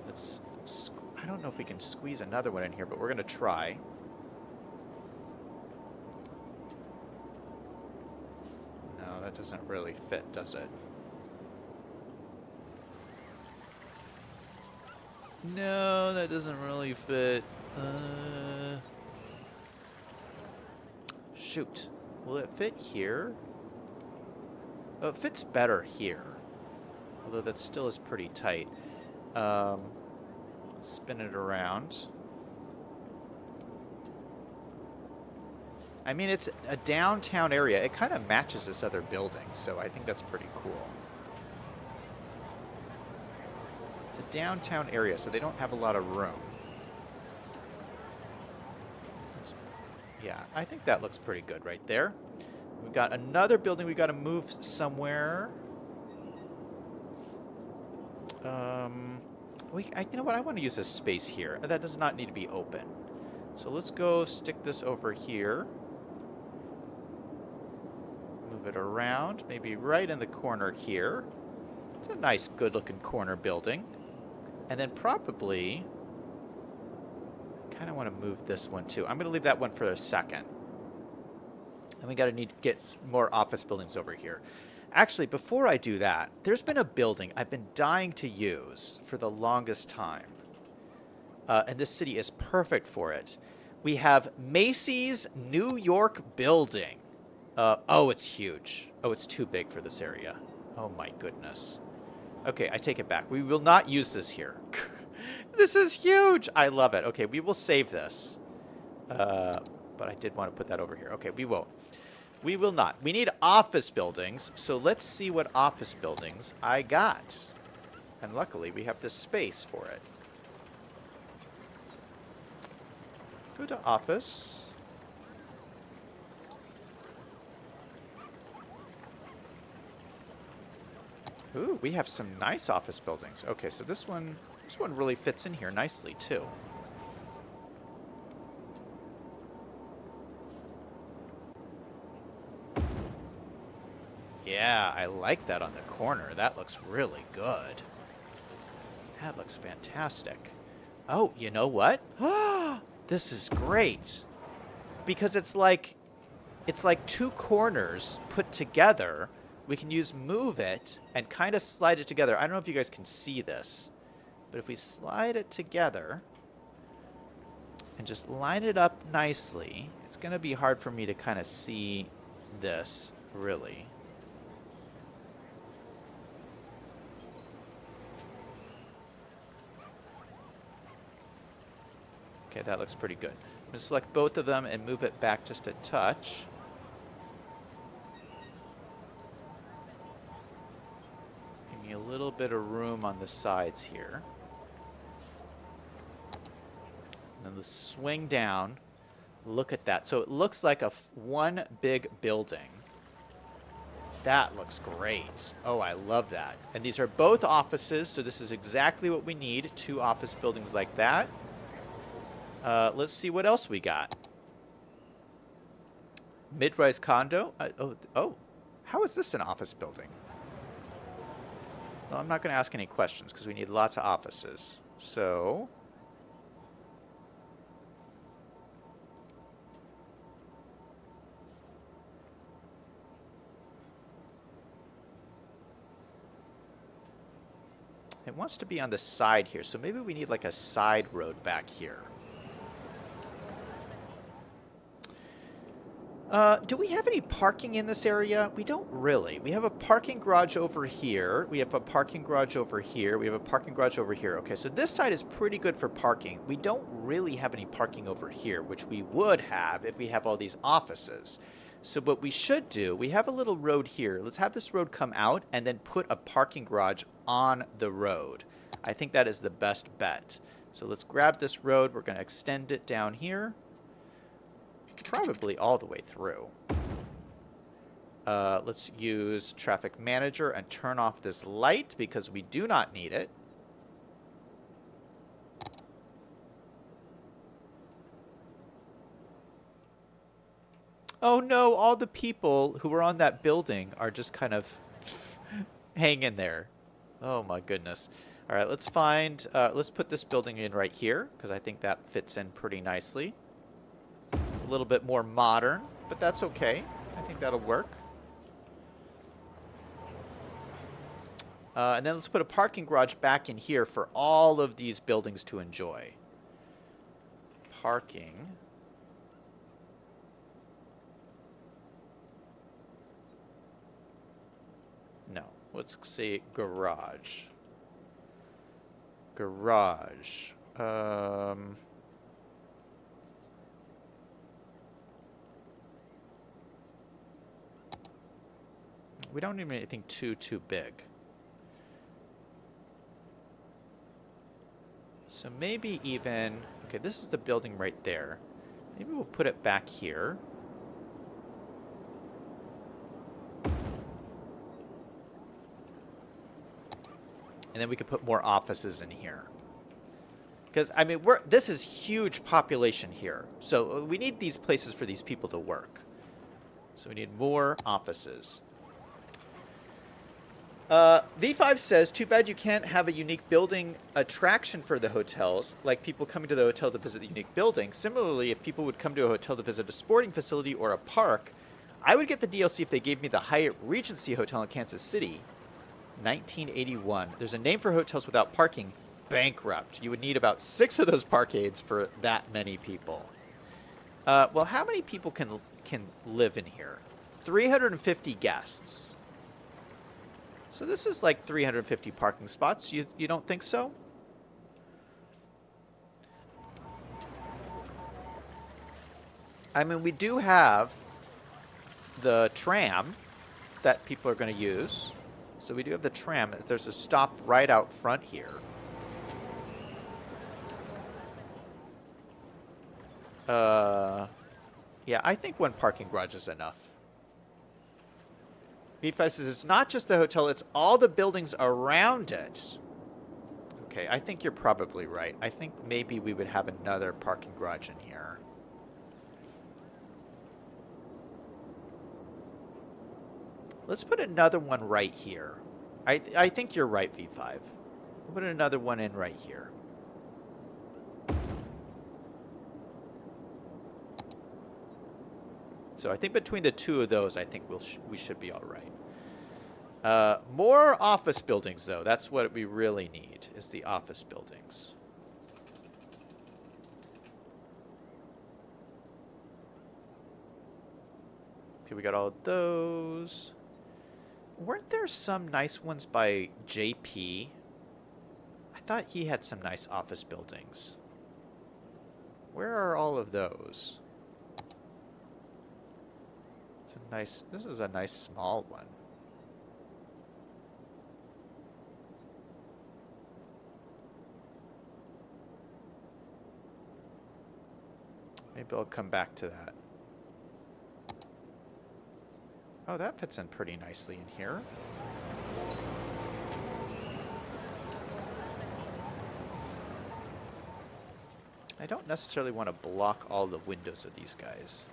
I don't know if we can squeeze another one in here, but we're going to try. No, that doesn't really fit, does it? No, that doesn't really fit. Shoot. Will it fit here? Oh, it fits better here. Although that still is pretty tight. Spin it around. I mean, it's a downtown area. It kind of matches this other building, so I think that's pretty cool. It's a downtown area, so they don't have a lot of room. Yeah, I think that looks pretty good right there. We've got another building we've got to move somewhere. You know what? I want to use this space here. That does not need to be open. So let's go stick this over here. Move it around, maybe right in the corner here. It's a nice, good-looking corner building. And then probably, kind of want to move this one too. I'm going to leave that one for a second. And we got to need to get more office buildings over here. Actually, before I do that, there's been a building I've been dying to use for the longest time. And this city is perfect for it. We have Macy's New York building. Oh, it's huge. Oh, it's too big for this area. Oh my goodness. Okay, I take it back. We will not use this here. This is huge. I love it. Okay, we will save this. But I did want to put that over here. Okay, we won't. We will not. We need office buildings, so let's see what office buildings I got. And luckily, we have the space for it. Go to office. Ooh, we have some nice office buildings. Okay, so this one really fits in here nicely, too. Yeah, I like that on the corner. That looks really good. That looks fantastic. Oh, you know what? This is great. Because it's like two corners put together. We can use move it and kind of slide it together. I don't know if you guys can see this, but if we slide it together and just line it up nicely, it's going to be hard for me to kind of see this, really. Okay, that looks pretty good. I'm going to select both of them and move it back just a touch. Give me a little bit of room on the sides here. And then let's swing down. Look at that. So it looks like one big building. That looks great. Oh, I love that. And these are both offices, so this is exactly what we need. 2 office buildings like that. Let's see what else we got. Mid-rise condo. How is this an office building? Well, I'm not going to ask any questions because we need lots of offices. So, it wants to be on the side here, so maybe we need like a side road back here. Do we have any parking in this area? We don't really. We have a parking garage over here. We have a parking garage over here. We have a parking garage over here. Okay, so this side is pretty good for parking. We don't really have any parking over here, which we would have if we have all these offices. So what we should do, we have a little road here. Let's have this road come out and then put a parking garage on the road. I think that is the best bet. So let's grab this road. We're going to extend it down here. Probably all the way through. Let's use traffic manager and turn off this light because we do not need it. Oh no, all the people who were on that building are just kind of hanging there. Oh my goodness. All right, let's put this building in right here because I think that fits in pretty nicely. It's a little bit more modern, but that's okay. I think that'll work. And then let's put a parking garage back in here for all of these buildings to enjoy. Parking. No, let's say garage. Garage. We don't need anything too big. So maybe even... Okay, this is the building right there. Maybe we'll put it back here. And then we could put more offices in here. Because, I mean, this is huge population here. So we need these places for these people to work. So we need more offices. V5 says, too bad you can't have a unique building attraction for the hotels, like people coming to the hotel to visit the unique building. Similarly, if people would come to a hotel to visit a sporting facility or a park, I would get the DLC if they gave me the Hyatt Regency Hotel in Kansas City. 1981. There's a name for hotels without parking. Bankrupt. You would need about 6 of those parkades for that many people. Well, how many people can live in here? 350 guests. So this is like 350 parking spots. You don't think so? I mean, we do have the tram that people are going to use. So we do have the tram. There's a stop right out front here. Yeah, I think one parking garage is enough. V5 says it's not just the hotel, it's all the buildings around it. Okay, I think you're probably right. I think maybe we would have another parking garage in here. Let's put another one right here. I think you're right, V5. We'll put another one in right here. So I think between the two of those, I think we should be all right. More office buildings, though. That's what we really need, is the office buildings. Okay, we got all of those. Weren't there some nice ones by JP? I thought he had some nice office buildings. Where are all of those? This is a nice small one. Maybe I'll come back to that. Oh, that fits in pretty nicely in here. I don't necessarily want to block all the windows of these guys.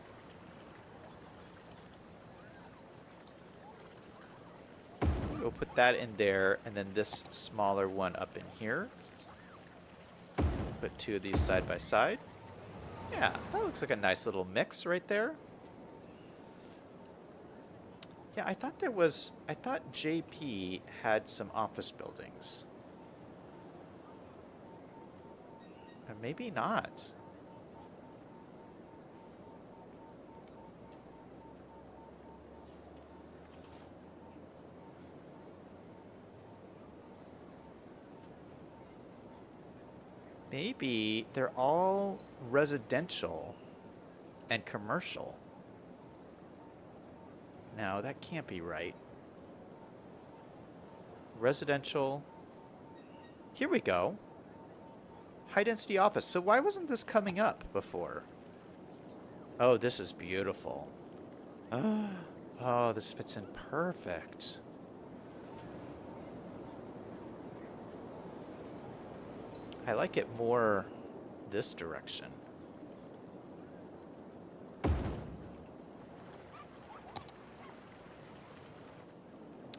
We'll put that in there, and then this smaller one up in here. Put 2 of these side by side. Yeah, that looks like a nice little mix right there. Yeah, I thought JP had some office buildings. Or maybe not. Maybe they're all residential and commercial. No, that can't be right. Residential. Here we go. High density office. So why wasn't this coming up before? Oh, this is beautiful. Oh, this fits in perfect. I like it more this direction.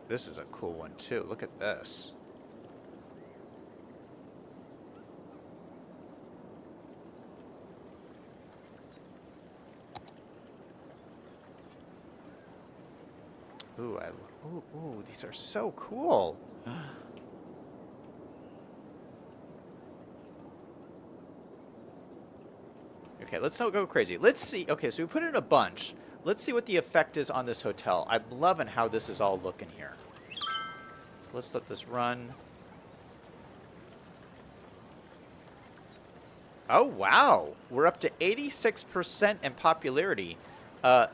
This is a cool one too. Look at this. Ooh, ooh, these are so cool. Okay, let's not go crazy. Let's see. Okay, so we put in a bunch. Let's see what the effect is on this hotel. I'm loving how this is all looking here. So let's let this run. Oh, wow. We're up to 86% in popularity.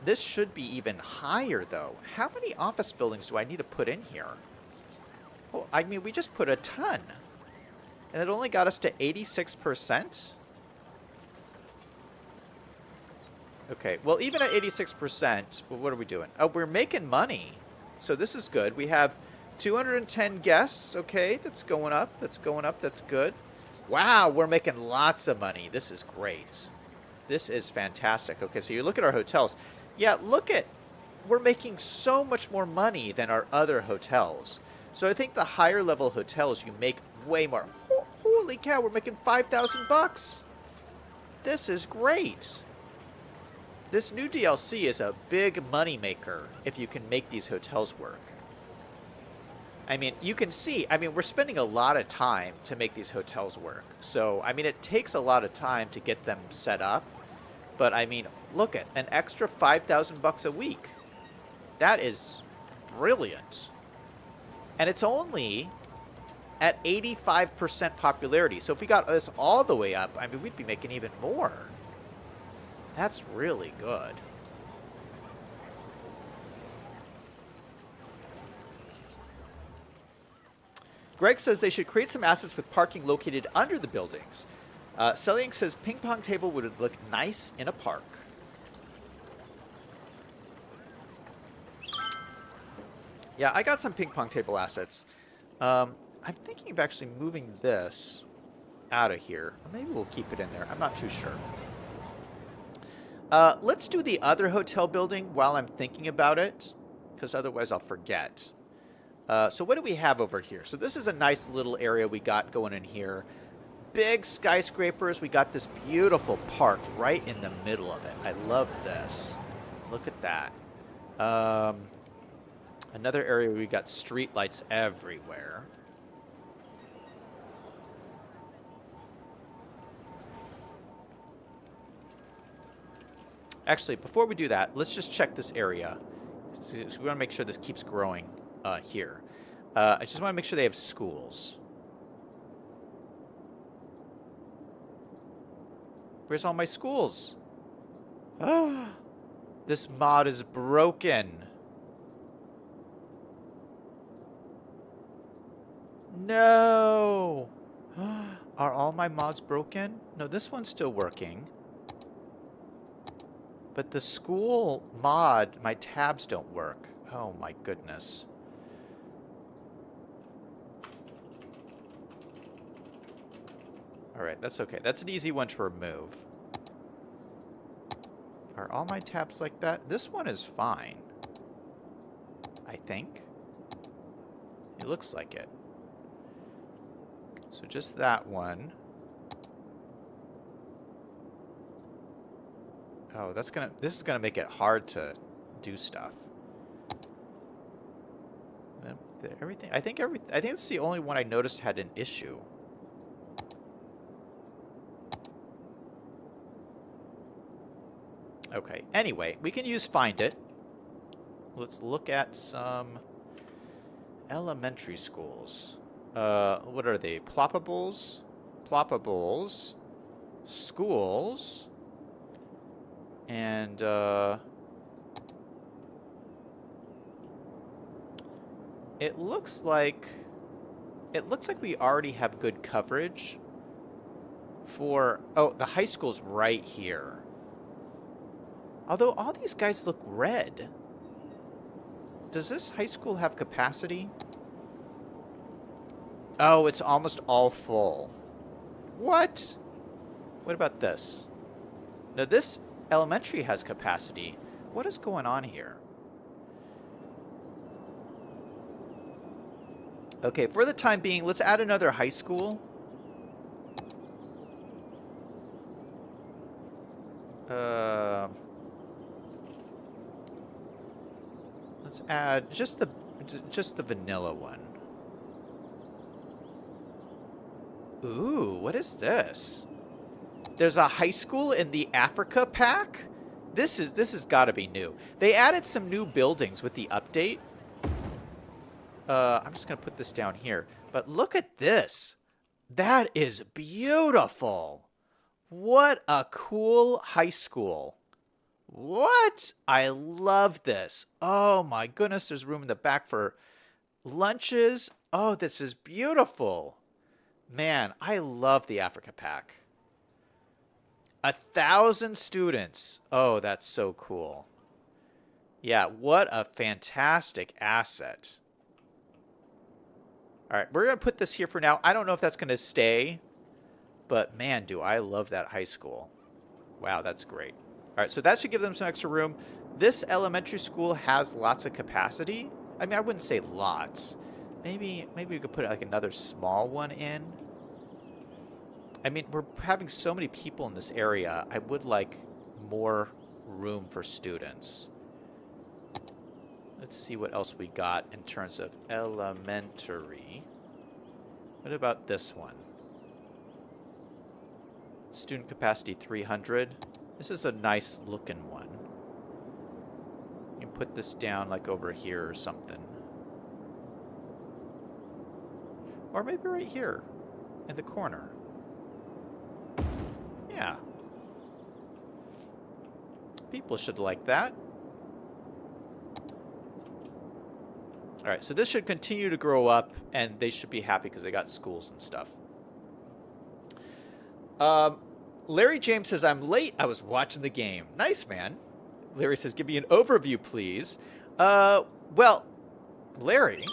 This should be even higher, though. How many office buildings do I need to put in here? Oh, I mean, we just put a ton. And it only got us to 86%? Okay, well, even at 86%, well, what are we doing? Oh, we're making money. So this is good. We have 210 guests. Okay, that's going up. That's going up. That's good. Wow, we're making lots of money. This is great. This is fantastic. Okay, so you look at our hotels. Yeah, we're making so much more money than our other hotels. So I think the higher level hotels, you make way more. Holy cow, we're making 5,000 bucks. This is great. This new DLC is a big money maker if you can make these hotels work. I mean, you can see, we're spending a lot of time to make these hotels work. So, it takes a lot of time to get them set up. But, look at an extra 5,000 bucks a week. That is brilliant. And it's only at 85% popularity. So if we got this all the way up, we'd be making even more. That's really good. Greg says they should create some assets with parking located under the buildings. Selling says ping pong table would look nice in a park. Yeah, I got some ping pong table assets. I'm thinking of actually moving this out of here. Or maybe we'll keep it in there. I'm not too sure. Let's do the other hotel building while I'm thinking about it, because otherwise I'll forget. So what do we have over here? So this is a nice little area we got going in here. Big skyscrapers. We got this beautiful park right in the middle of it. I love this. Look at that. Another area where we got street lights everywhere. Actually, before we do that, let's just check this area. So we want to make sure this keeps growing here. I just want to make sure they have schools. Where's all my schools? Ah, this mod is broken. No! Are all my mods broken? No, this one's still working. But the school mod, my tabs don't work. Oh my goodness. Alright, that's okay. That's an easy one to remove. Are all my tabs like that? This one is fine. I think. It looks like it. So just that one. Oh, this is gonna make it hard to do stuff. I think it's the only one I noticed had an issue. Okay, anyway, we can use Find It. Let's look at some elementary schools. What are they? Ploppables? Ploppables. Schools. And, it looks like we already have good coverage for... Oh, the high school's right here. Although all these guys look red. Does this high school have capacity? Oh, it's almost all full. What? What about this? Now this elementary has capacity. What is going on here? Okay, for the time being, let's add another high school. Let's add just the vanilla one. Ooh, what is this? There's a high school in the Africa pack? This has got to be new. They added some new buildings with the update. I'm just going to put this down here. But look at this. That is beautiful. What a cool high school. What? I love this. Oh my goodness, there's room in the back for lunches. Oh, this is beautiful. Man, I love the Africa Pack. 1,000 students. Oh, that's so cool. Yeah, what a fantastic asset. All right, we're going to put this here for now. I don't know if that's going to stay, but man, do I love that high school. Wow, that's great. All right, so that should give them some extra room. This elementary school has lots of capacity. I mean, I wouldn't say lots. Maybe we could put like another small one in. I mean, we're having so many people in this area. I would like more room for students. Let's see what else we got in terms of elementary. What about this one? Student capacity 300. This is a nice looking one. You can put this down like over here or something. Or maybe right here in the corner. Yeah. People should like that. All right, so this should continue to grow up, and they should be happy because they got schools and stuff. Larry James says, I'm late. I was watching the game. Nice, man. Larry says, give me an overview, please. Well, Larry,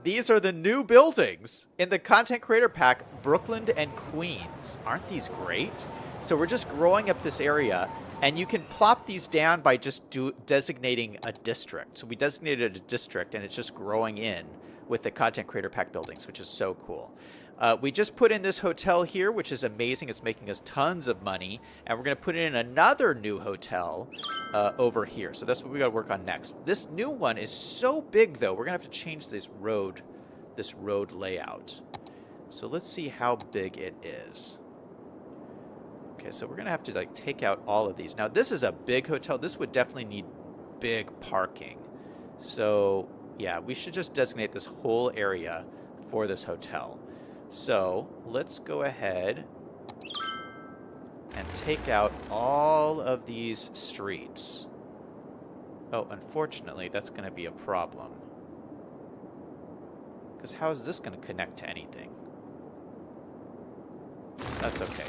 these are the new buildings in the Content Creator Pack, Brooklyn and Queens. Aren't these great? So we're just growing up this area, and you can plop these down by just designating a district. So we designated a district, and it's just growing in with the Content Creator Pack buildings, which is so cool. We just put in this hotel here, which is amazing. It's making us tons of money. And we're going to put in another new hotel over here. So that's what we got to work on next. This new one is so big, though. We're going to have to change this road layout. So let's see how big it is. Okay, so we're going to have to like take out all of these. Now, this is a big hotel. This would definitely need big parking. So, yeah, we should just designate this whole area for this hotel. So let's go ahead and take out all of these streets. Oh, unfortunately, that's going to be a problem. Because how is this going to connect to anything? That's okay.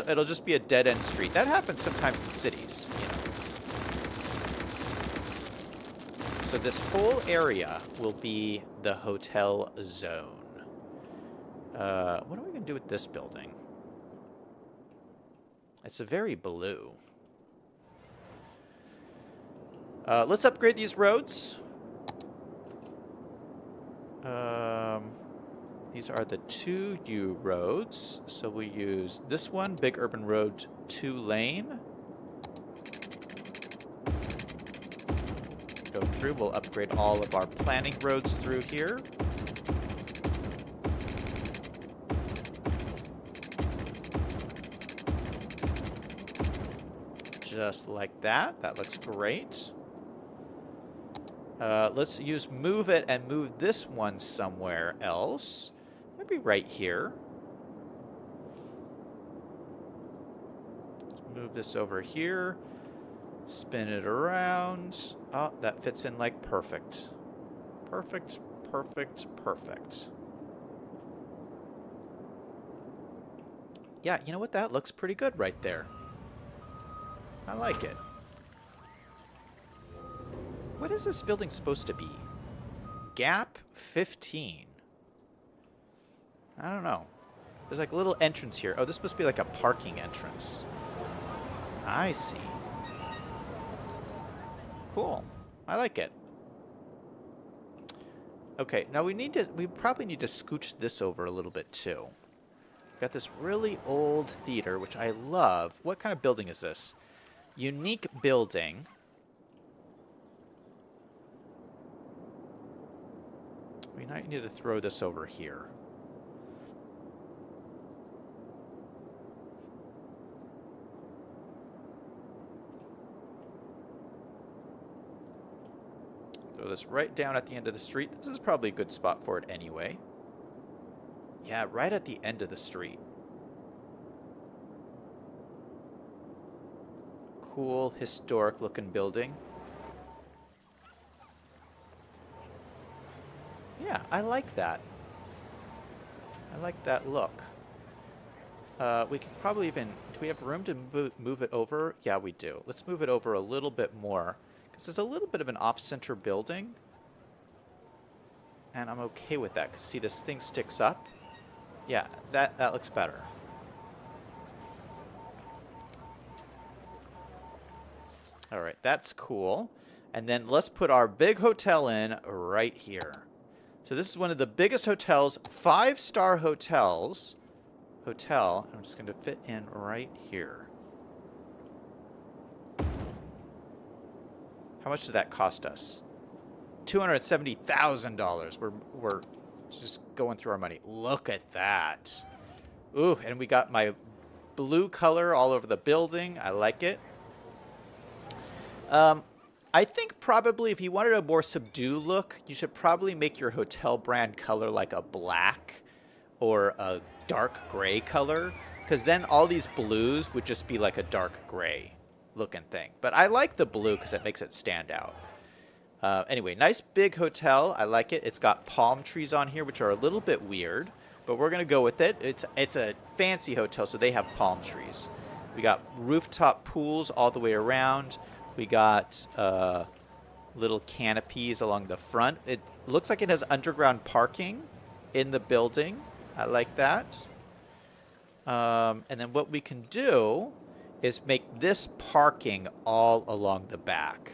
It'll just be a dead-end street. That happens sometimes in cities, you know. So this whole area will be the hotel zone. What are we going to do with this building? It's a very blue. Let's upgrade these roads. These are the 2U roads. So we use this one, Big Urban Road 2 lane. Go through. We'll upgrade all of our planning roads through here. Just like that. That looks great. Let's use move it and move this one somewhere else. Maybe right here. Let's move this over here. Spin it around. Oh, that fits in like perfect. Perfect, perfect, perfect. Yeah, you know what? That looks pretty good right there. I like it. What is this building supposed to be? Gap 15. I don't know. There's like a little entrance here. Oh, this must be like a parking entrance. I see. Cool. I like it. Okay, now we probably need to scooch this over a little bit too. Got this really old theater, which I love. What kind of building is this? Unique building. We might need to throw this over here. Throw this right down at the end of the street. This is probably a good spot for it anyway. Yeah, right at the end of the street. cool historic looking building. Yeah, I like that. I like that look. We can probably even... Do we have room to move it over? Yeah, we do. Let's move it over a little bit more. Because it's a little bit of an off-center building. And I'm okay with that. Because see, this thing sticks up. Yeah, that looks better. All right, that's cool. And then let's put our big hotel in right here. So this is one of the biggest hotels, 5-star hotels. I'm just going to fit in right here. How much did that cost us? $270,000. We're just going through our money. Look at that. Ooh, and we got my blue color all over the building. I like it. I think probably if you wanted a more subdued look, you should probably make your hotel brand color like a black or a dark gray color, because then all these blues would just be like a dark gray looking thing. But I like the blue because it makes it stand out. Anyway, nice big hotel. I like it. It's got palm trees on here, which are a little bit weird, but we're going to go with it. It's a fancy hotel, so they have palm trees. We got rooftop pools all the way around. We got little canopies along the front. It looks like it has underground parking in the building. I like that. And then what we can do is make this parking all along the back.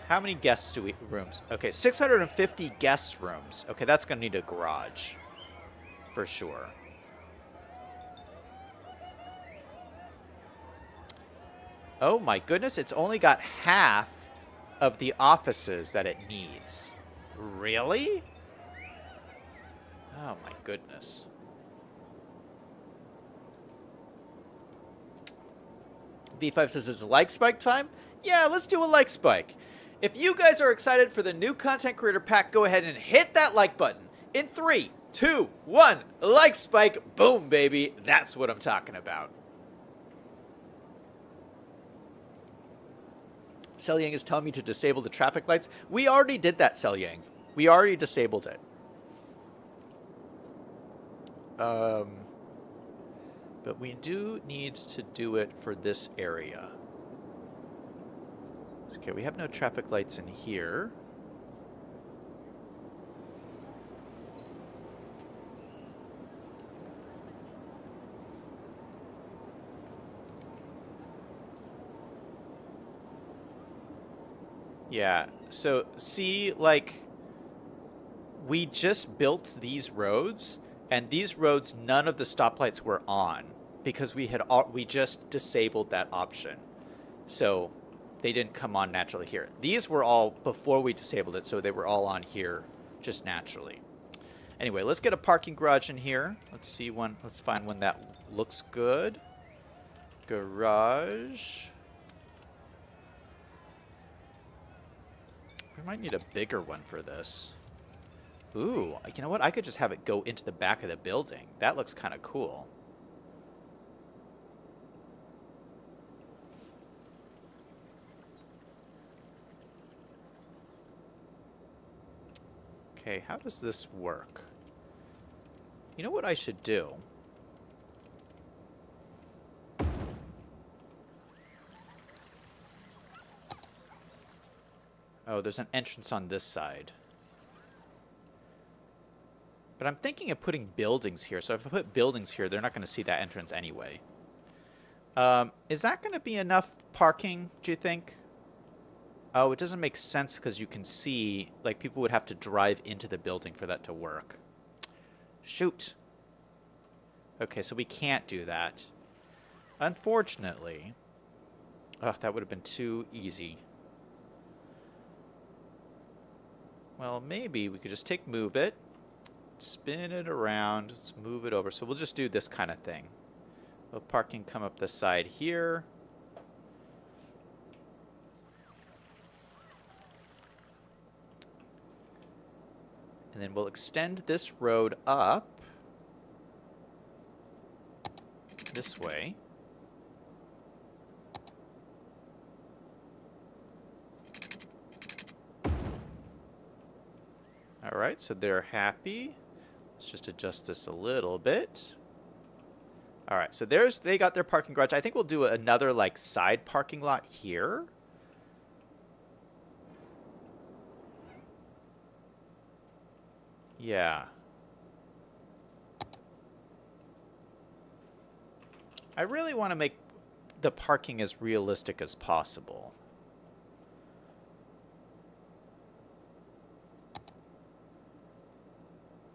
How many guest rooms? Okay, 650 guest rooms. Okay, that's going to need a garage for sure. Oh my goodness, it's only got half of the offices that it needs. Really? Oh my goodness. V5 says it's like spike time? Yeah, let's do a like spike. If you guys are excited for the new content creator pack, go ahead and hit that like button. In 3, 2, 1, like spike. Boom, baby. That's what I'm talking about. Selyang is telling me to disable the traffic lights. We already did that, Selyang. We already disabled it. But we do need to do it for this area. Okay, we have no traffic lights in here. Yeah, so see, like, we just built these roads, and these roads, none of the stoplights were on because we just disabled that option. So they didn't come on naturally here. These were all before we disabled it, so they were all on here just naturally. Anyway, let's get a parking garage in here. Let's see one. Let's find one that looks good. Garage. We might need a bigger one for this. Ooh, you know what? I could just have it go into the back of the building. That looks kind of cool. Okay, how does this work? You know what I should do? Oh, there's an entrance on this side. But I'm thinking of putting buildings here. So if I put buildings here, they're not going to see that entrance anyway. Is that going to be enough parking, do you think? Oh, it doesn't make sense because you can see, like, people would have to drive into the building for that to work. Shoot. Okay, so we can't do that. Unfortunately. Oh, that would have been too easy. Well, maybe we could just move it, spin it around, let's move it over. So we'll just do this kind of thing. We'll parking come up the side here. And then we'll extend this road up this way. right, so they're happy. Let's just adjust this a little bit. All right, so they got their parking garage. I think we'll do another like side parking lot here. Yeah. I really want to make the parking as realistic as possible.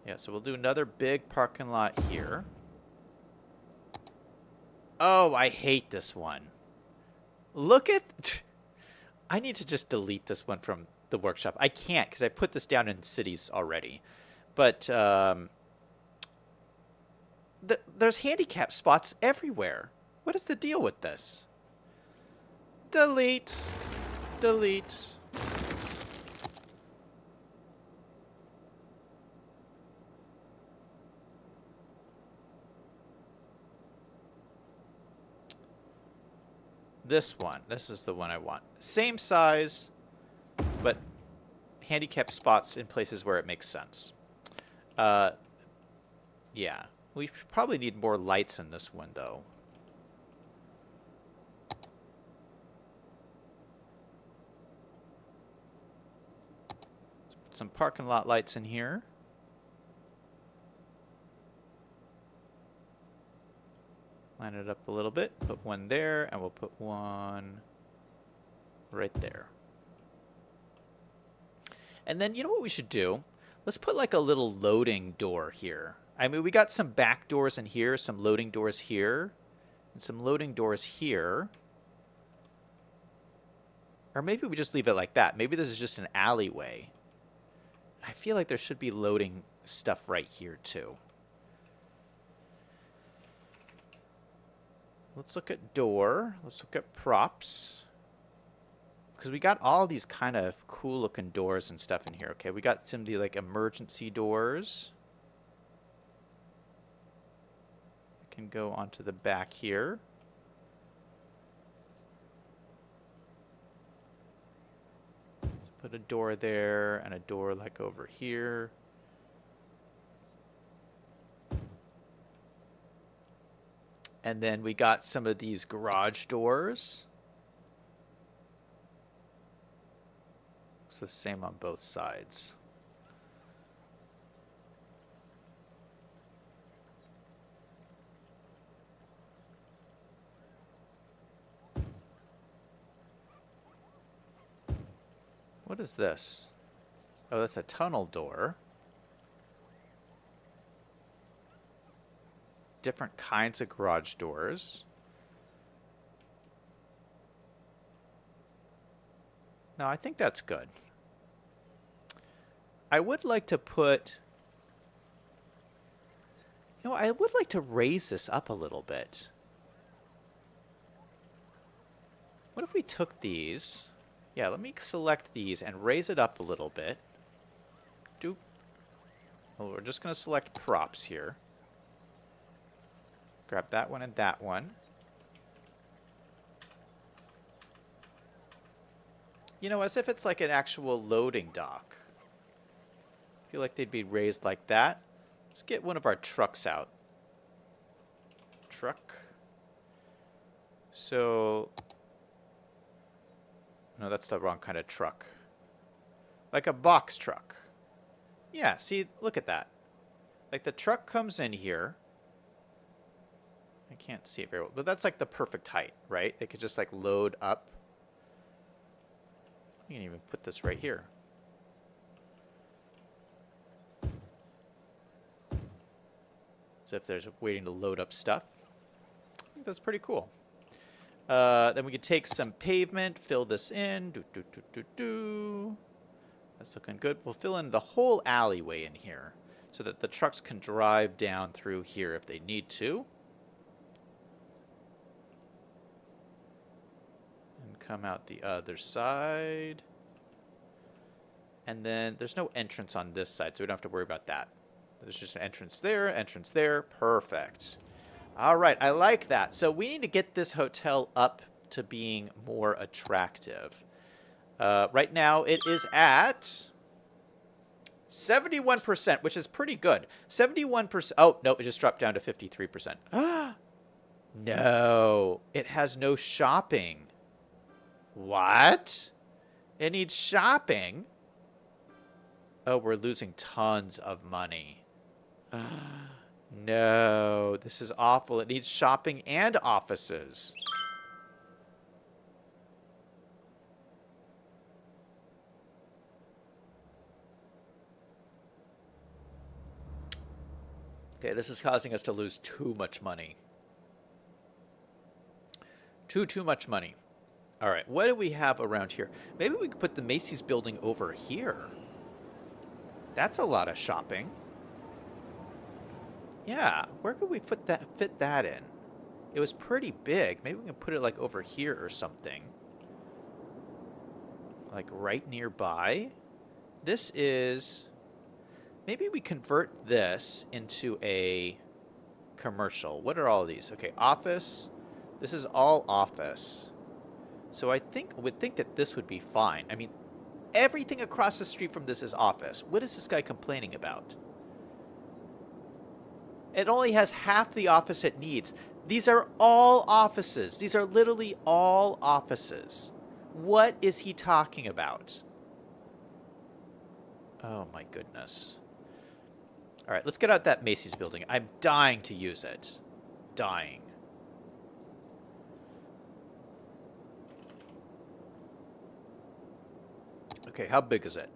Yeah, so we'll do another big parking lot here. Oh, I hate this one. Look at... I need to just delete this one from the workshop. I can't because I put this down in cities already. But there's handicap spots everywhere. What is the deal with this? Delete. Delete. This one. This is the one I want. Same size, but handicap spots in places where it makes sense. Yeah. We probably need more lights in this one, though. Let's put some parking lot lights in here. Line it up a little bit. Put one there, and we'll put one right there. And then, you know what we should do? Let's put like a little loading door here. I mean, we got some back doors in here, some loading doors here, and some loading doors here. Or maybe we just leave it like that. Maybe this is just an alleyway. I feel like there should be loading stuff right here, too. Let's look at door. Let's look at props. Because we got all these kind of cool looking doors and stuff in here. Okay, we got some of the like emergency doors. I can go onto the back here. Put a door there and a door like over here. And then we got some of these garage doors. Looks the same on both sides. What is this? Oh, that's a tunnel door. Different kinds of garage doors. No, I think that's good. I would like to put... You know, I would like to raise this up a little bit. What if we took these... Yeah, let me select these and raise it up a little bit. Doop. Well, we're just going to select props here. Grab that one and that one. You know, as if it's like an actual loading dock. I feel like they'd be raised like that. Let's get one of our trucks out. Truck. So... No, that's the wrong kind of truck. Like a box truck. Yeah, see, look at that. Like the truck comes in here. I can't see it very well, but that's like the perfect height, right? They could just like load up. You can even put this right here. As if there's waiting to load up stuff. I think that's pretty cool. Then we could take some pavement, fill this in. That's looking good. We'll fill in the whole alleyway in here so that the trucks can drive down through here if they need to. And come out the other side. And then there's no entrance on this side, so we don't have to worry about that. There's just an entrance there. Perfect. All right, I like that. So we need to get this hotel up to being more attractive. Right now it is at 71%, which is pretty good. 71%. Oh, no, it just dropped down to 53%. No, it has no shopping. What? It needs shopping? Oh, we're losing tons of money. No, this is awful. It needs shopping and offices. Okay, this is causing us to lose too much money. Too much money. All right, what do we have around here? Maybe we could put the Macy's building over here. That's a lot of shopping. Yeah, where could we fit that in? It was pretty big. Maybe we can put it like over here or something. Like right nearby. This is... Maybe we convert this into a commercial. What are all of these? Okay, office. This is all office. So I would think that this would be fine. I mean, everything across the street from this is office. What is this guy complaining about? It only has half the office it needs. These are all offices. These are literally all offices. What is he talking about? Oh my goodness. All right, let's get out that Macy's building. I'm dying to use it. Dying. Okay, how big is it?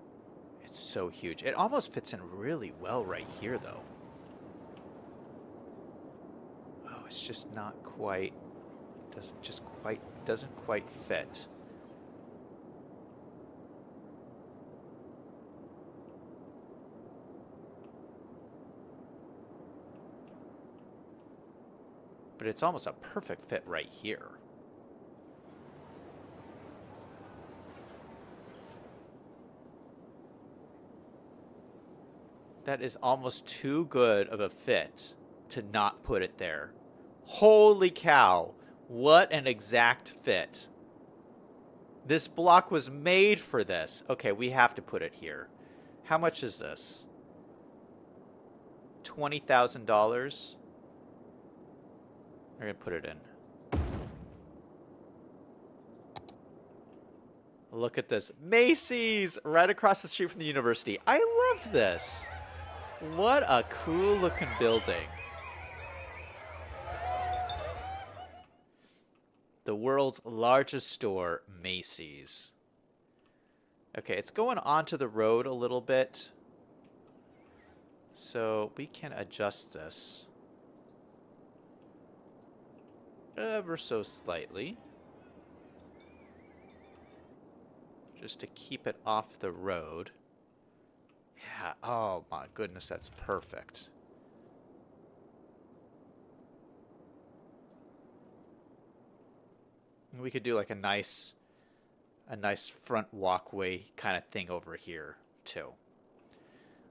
It's so huge. It almost fits in really well right here, though. Oh, it's just not quite... doesn't quite fit. But it's almost a perfect fit right here. That is almost too good of a fit to not put it there. Holy cow. What an exact fit. This block was made for this. Okay, we have to put it here. How much is this? $20,000. We're going to put it in. Look at this. Macy's! Right across the street from the university. I love this. What a cool looking building. The world's largest store, Macy's. Okay, it's going onto the road a little bit. So we can adjust this ever so slightly. Just to keep it off the road. Yeah, oh my goodness, that's perfect. And we could do like a nice front walkway kind of thing over here too.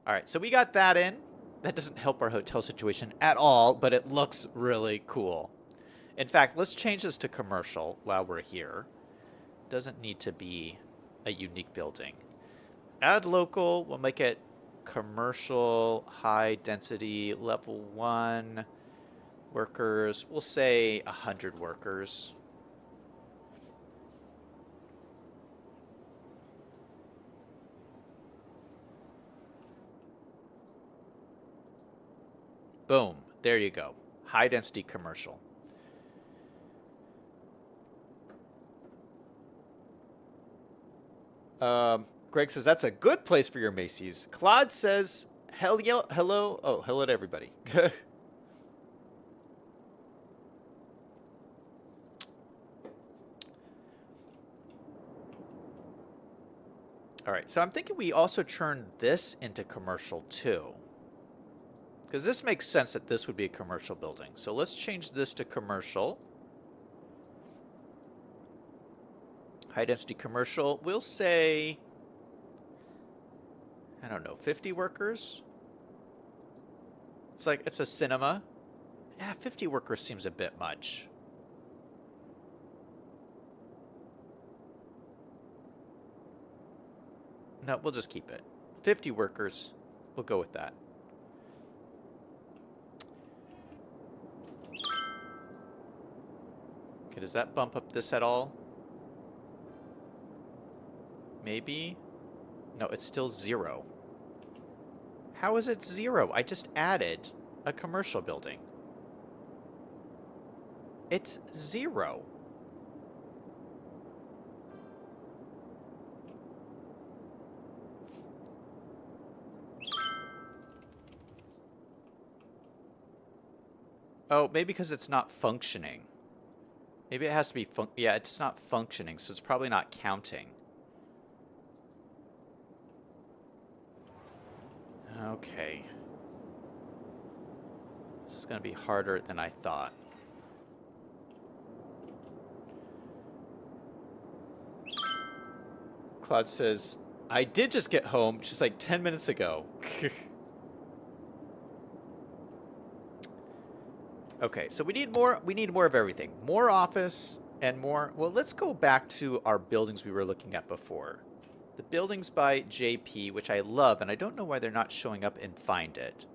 All right, so we got that in. That doesn't help our hotel situation at all, but it looks really cool. In fact, let's change this to commercial while we're here. Doesn't need to be a unique building. Add local, we'll make it commercial, high density, level 1 workers. We'll say 100 workers. Boom, there you go. High density commercial. Greg says, that's a good place for your Macy's. Claude says, hello. Oh, hello to everybody. All right, so I'm thinking we also turn this into commercial too. Because this makes sense that this would be a commercial building. So let's change this to commercial. High density commercial. We'll say, I don't know, 50 workers? It's like, it's a cinema. Yeah, 50 workers seems a bit much. No, we'll just keep it. 50 workers. We'll go with that. Okay, does that bump up this at all? Maybe? No, it's still 0. How is it 0? I just added a commercial building. It's 0. Oh, maybe because it's not functioning. Maybe it has to be yeah, it's not functioning, so it's probably not counting. Okay. This is going to be harder than I thought. Claude says, I did just get home just like 10 minutes ago. Okay, so we need more of everything. More office and more. Well, let's go back to our buildings we were looking at before. The buildings by JP, which I love, and I don't know why they're not showing up in Find It.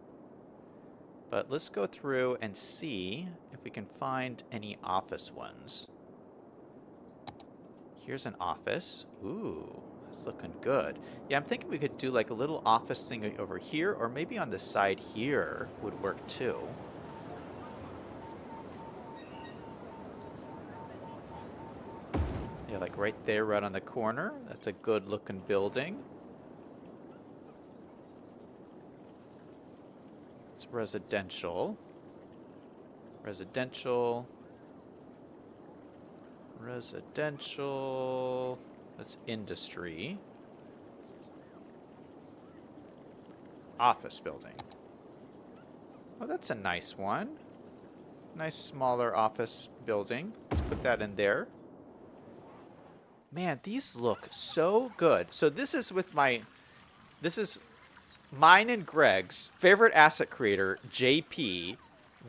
But let's go through and see if we can find any office ones. Here's an office. Ooh, that's looking good. Yeah, I'm thinking we could do like a little office thing over here, or maybe on the side here would work too. Yeah, like right there, right on the corner. That's a good looking building. It's residential. Residential. Residential. That's industry. Office building. Oh, that's a nice one. Nice smaller office building. Let's put that in there. Man, these look so good. So this is mine and Greg's favorite asset creator, JP,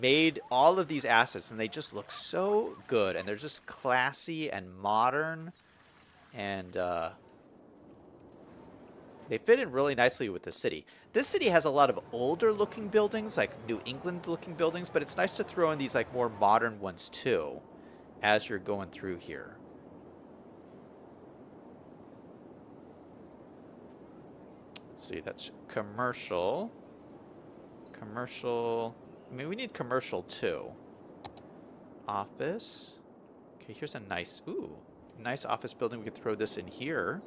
made all of these assets, and they just look so good, and they're just classy and modern, and they fit in really nicely with the city. This city has a lot of older looking buildings, like New England looking buildings, but it's nice to throw in these like more modern ones too as you're going through here. Let's see, that's commercial. Commercial. I mean, we need commercial too. Office. Okay, here's a nice, nice office building. We could throw this in here.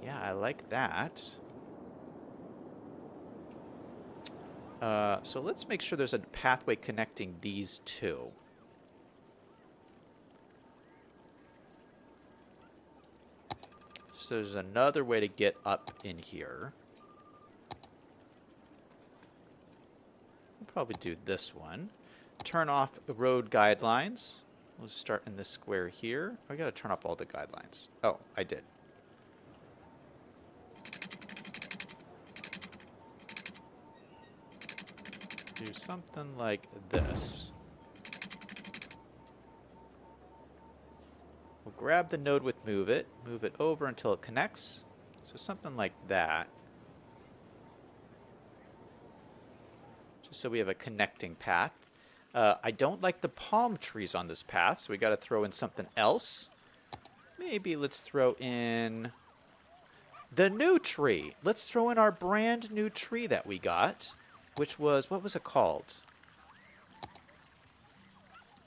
Yeah, I like that. So let's make sure there's a pathway connecting these two. So there's another way to get up in here. We'll probably do this one. Turn off road guidelines. We'll start in this square here. I gotta turn off all the guidelines. Oh, I did. Do something like this. We'll grab the node with move it over until it connects. So something like that. Just so we have a connecting path. I don't like the palm trees on this path, so we got to throw in something else. Maybe let's throw in the new tree. Let's throw in our brand new tree that we got, which was, what was it called?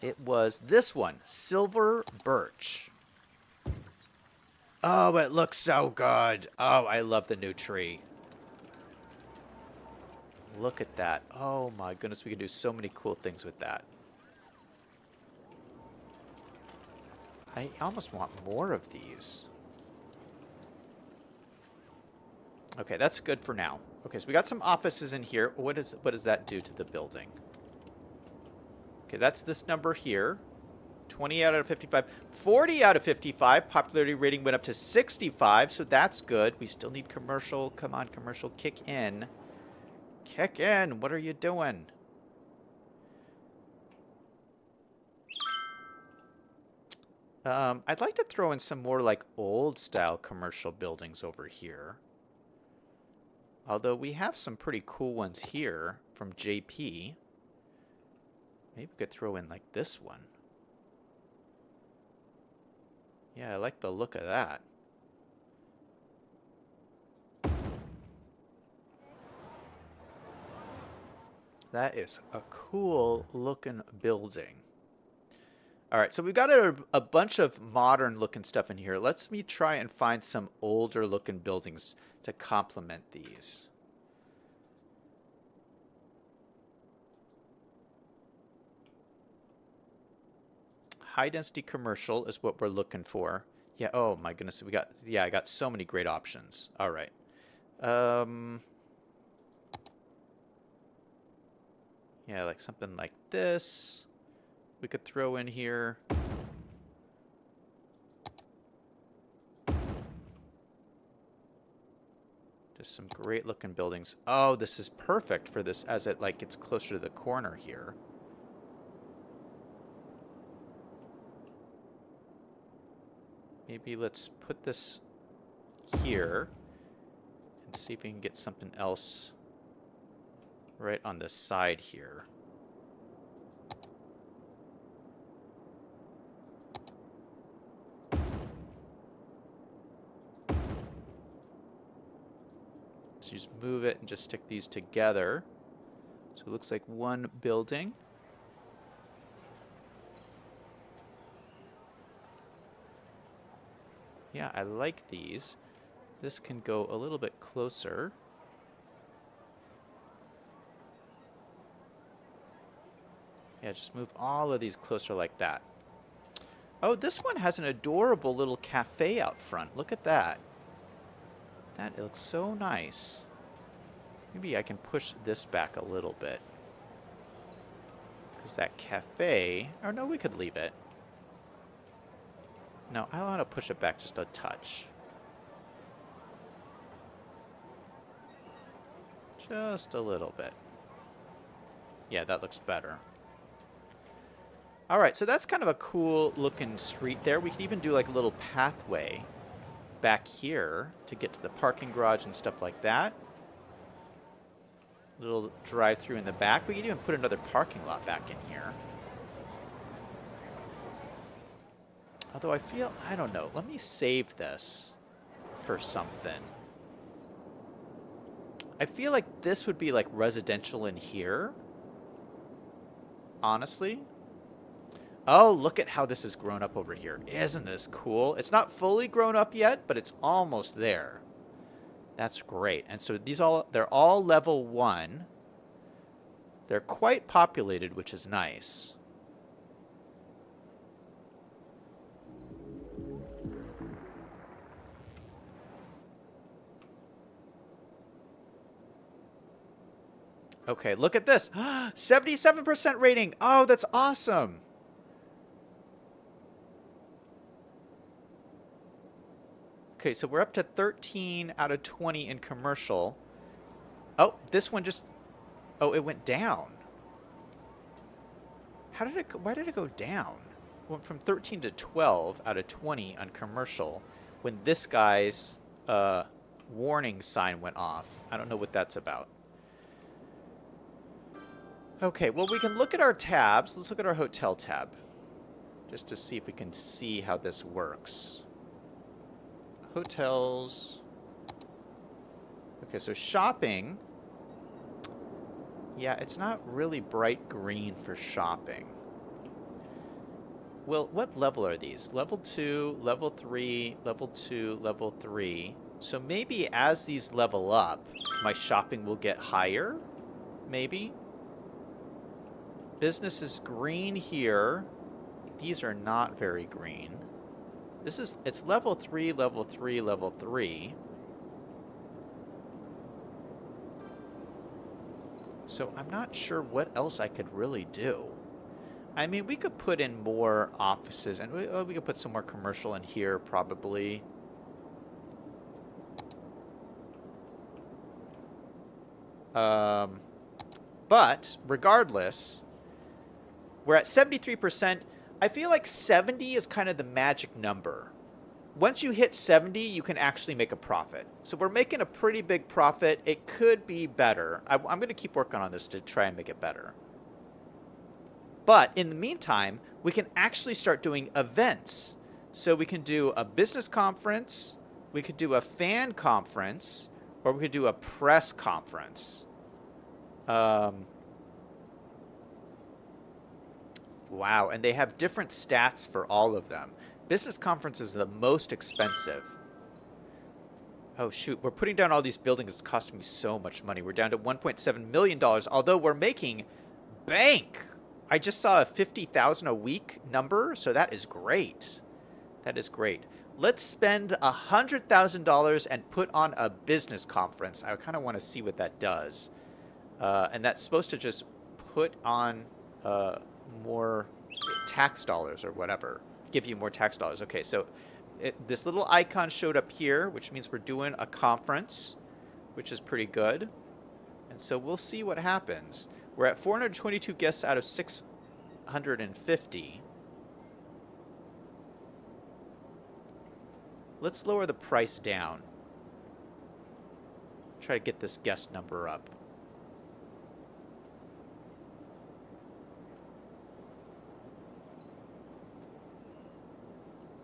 It was this one, Silver Birch. Oh, it looks so good. Oh, I love the new tree. Look at that. Oh my goodness, we can do so many cool things with that. I almost want more of these. Okay, that's good for now. Okay, so we got some offices in here. What does that do to the building? Okay, that's this number here. 20 out of 55. 40 out of 55. Popularity rating went up to 65, so that's good. We still need commercial. Come on, commercial, kick in. Kick in. What are you doing? I'd like to throw in some more like old style commercial buildings over here. Although we have some pretty cool ones here from JP. Maybe we could throw in like this one. Yeah, I like the look of that. That is a cool looking building. All right, so we've got a bunch of modern looking stuff in here. Let's me try and find some older looking buildings to complement these. High density commercial is what we're looking for. Yeah, oh my goodness, I got so many great options. All right. Yeah, like something like this. We could throw in here. Just some great looking buildings. Oh, this is perfect for this as it like gets closer to the corner here. Maybe let's put this here and see if we can get something else right on the side here. So you just move it and just stick these together. So it looks like one building. Yeah, I like these. This can go a little bit closer. Yeah, just move all of these closer like that. Oh, this one has an adorable little cafe out front. Look at that. That looks so nice. Maybe I can push this back a little bit. Because that cafe... Or no, we could leave it. No, I want to push it back just a touch. Just a little bit. Yeah, that looks better. All right, so that's kind of a cool looking street there. We could even do like a little pathway back here to get to the parking garage and stuff like that. Little drive-through in the back. We could even put another parking lot back in here. Although I feel, I don't know. Let me save this for something. I feel like this would be like residential in here. Honestly. Oh, look at how this has grown up over here. Isn't this cool? It's not fully grown up yet, but it's almost there. That's great. And so they're all level 1. They're quite populated, which is nice. Okay, look at this. 77% rating. Oh, that's awesome. Okay, so we're up to 13 out of 20 in commercial. Oh, this one just... Oh, it went down. How did it go? Why did it go down? It went from 13 to 12 out of 20 on commercial when this guy's warning sign went off. I don't know what that's about. Okay, well, we can look at our tabs. Let's look at our hotel tab just to see if we can see how this works. Hotels. Okay, so shopping. Yeah, it's not really bright green for shopping. Well, what level are these? Level 2, level 3, level 2, level 3. So maybe as these level up, my shopping will get higher? Maybe? Business is green here. These are not very green. It's level 3, level 3, level 3. So I'm not sure what else I could really do. I mean, we could put in more offices, and we could put some more commercial in here, probably. But regardless, we're at 73%. I feel like 70 is kind of the magic number once you hit 70, you can actually make a profit. So we're making a pretty big profit. It could be better. I'm going to keep working on this to try and make it better. But in the meantime, we can actually start doing events. So we can do a business conference, we could do a fan conference, or we could do a press conference. Wow, and they have different stats for all of them. Business conference is the most expensive. Oh, shoot. We're putting down all these buildings. It's costing me so much money. We're down to $1.7 million, although we're making bank. I just saw a $50,000 a week number, so that is great. That is great. Let's spend $100,000 and put on a business conference. I kind of want to see what that does. And that's supposed to just put on more tax dollars or whatever. Give you more tax dollars. Okay, so this little icon showed up here, which means we're doing a conference, which is pretty good. And so we'll see what happens. We're at 422 guests out of 650. Let's lower the price down. Try to get this guest number up.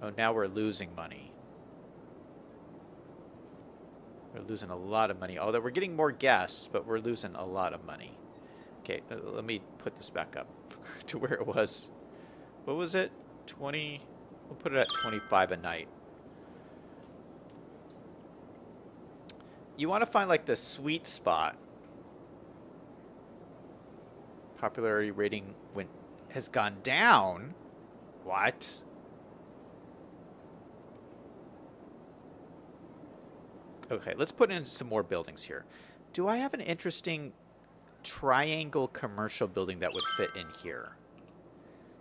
Oh, now we're losing money. We're losing a lot of money. Although we're getting more guests, but we're losing a lot of money. Okay, let me put this back up to where it was. What was it? 20? We'll put it at 25 a night. You want to find like the sweet spot. Popularity rating has gone down. What? Okay, let's put in some more buildings here. Do I have an interesting triangle commercial building that would fit in here?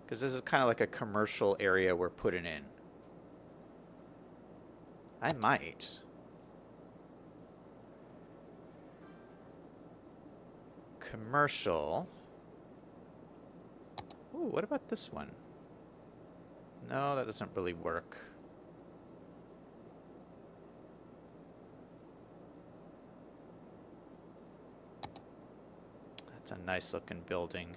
Because this is kind of like a commercial area we're putting in. I might. Commercial. Ooh, what about this one? No, that doesn't really work. That's a nice looking building.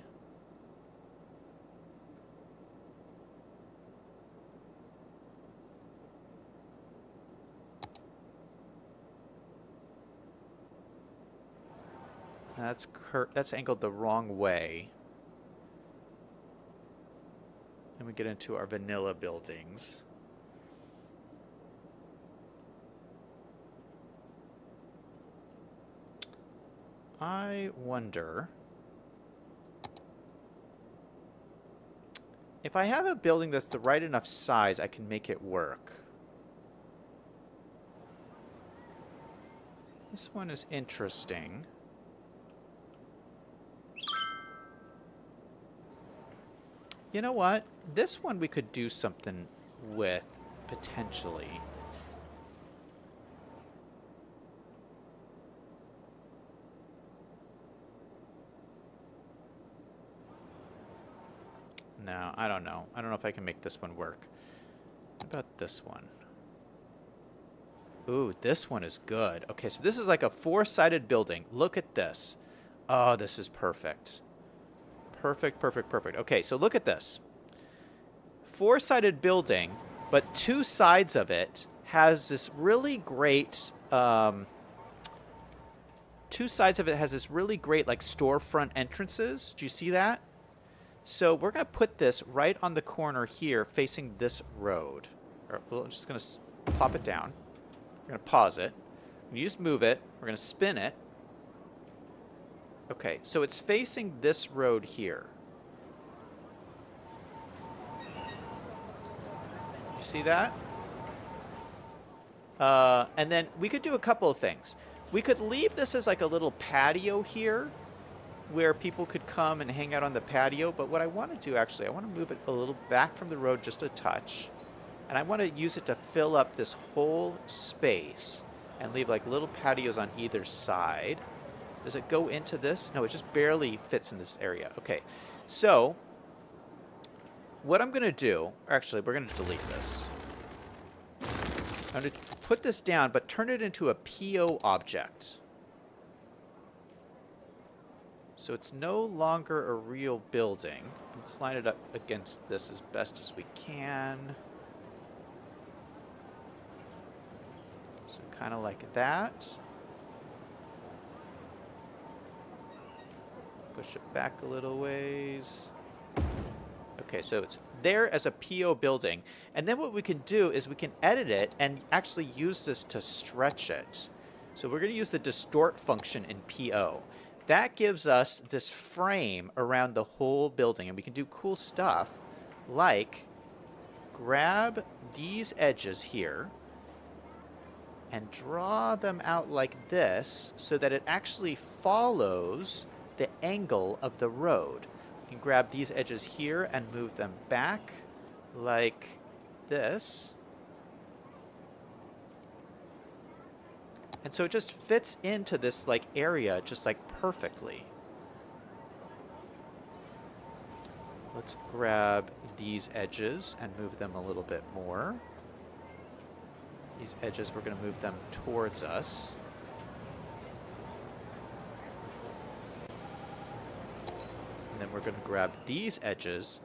That's angled the wrong way. Then we get into our vanilla buildings. I wonder if I have a building that's the right enough size, I can make it work. This one is interesting. You know what? This one we could do something with, potentially. No, I don't know. I don't know if I can make this one work. What about this one? Ooh, this one is good. Okay, so this is like a four-sided building. Look at this. Oh, this is perfect. Perfect, perfect, perfect. Okay, so look at this. Four-sided building, but two sides of it has this really great... two sides of it has this really great, like, storefront entrances. Do you see that? So we're going to put this right on the corner here, facing this road. I'm just going to plop it down. We're going to pause it. You just move it. We're going to spin it. Okay, so it's facing this road here. You see that? And then we could do a couple of things. We could leave this as like a little patio here where people could come and hang out on the patio. But what I want to do, actually, I want to move it a little back from the road just a touch. And I want to use it to fill up this whole space and leave like little patios on either side. Does it go into this? No, it just barely fits in this area. Okay, so what I'm going to do, actually, we're going to delete this. I'm going to put this down, but turn it into a PO object. So it's no longer a real building. Let's line it up against this as best as we can. So kind of like that. Push it back a little ways. Okay, so it's there as a PO building. And then what we can do is we can edit it and actually use this to stretch it. So we're going to use the distort function in PO. That gives us this frame around the whole building. And we can do cool stuff like grab these edges here and draw them out like this so that it actually follows the angle of the road. You can grab these edges here and move them back like this. And so it just fits into this like area just like perfectly. Let's grab these edges and move them a little bit more. These edges, we're going to move them towards us. And then we're going to grab these edges.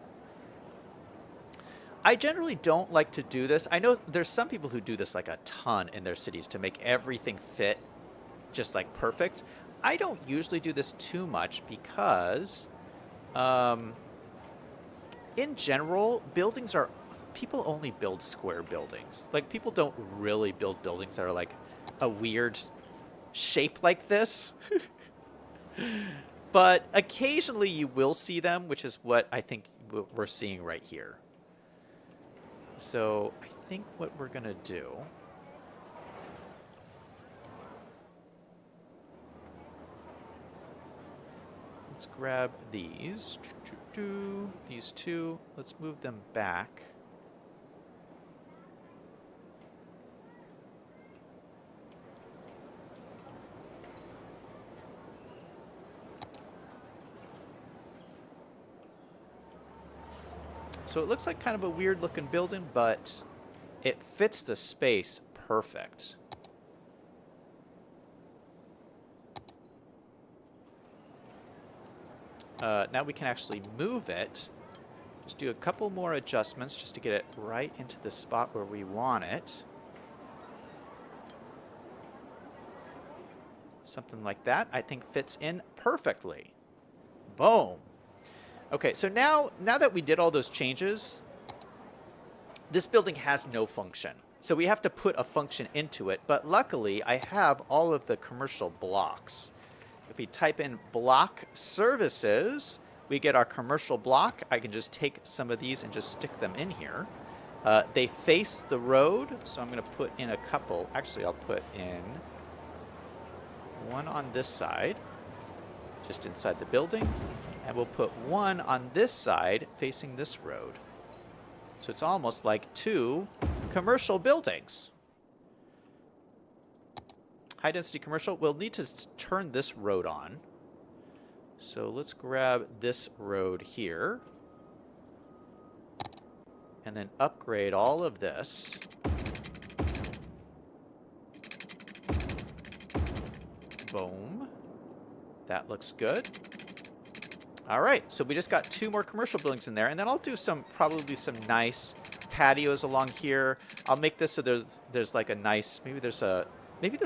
I generally don't like to do this. I know there's some people who do this like a ton in their cities to make everything fit just like perfect. I don't usually do this too much because in general, buildings are, people only build square buildings. Like people don't really build buildings that are like a weird shape like this. But occasionally you will see them, which is what I think we're seeing right here. So I think what we're going to do let's grab these. These two. Let's move them back. So it looks like kind of a weird looking building, but it fits the space perfect. Now we can actually move it. Just do a couple more adjustments just to get it right into the spot where we want it. Something like that, I think, fits in perfectly. Boom. Okay, so now that we did all those changes, this building has no function. So we have to put a function into it, but luckily I have all of the commercial blocks. If we type in block services, we get our commercial block. I can just take some of these and just stick them in here. They face the road, so I'm going to put in a couple. Actually, I'll put in one on this side, just inside the building. And we'll put one on this side facing this road. So it's almost like two commercial buildings. High density commercial. We'll need to turn this road on. So let's grab this road here. And then upgrade all of this. Boom. That looks good. All right, so we just got two more commercial buildings in there, and then I'll do probably some nice patios along here. I'll make this so there's like a nice, maybe there's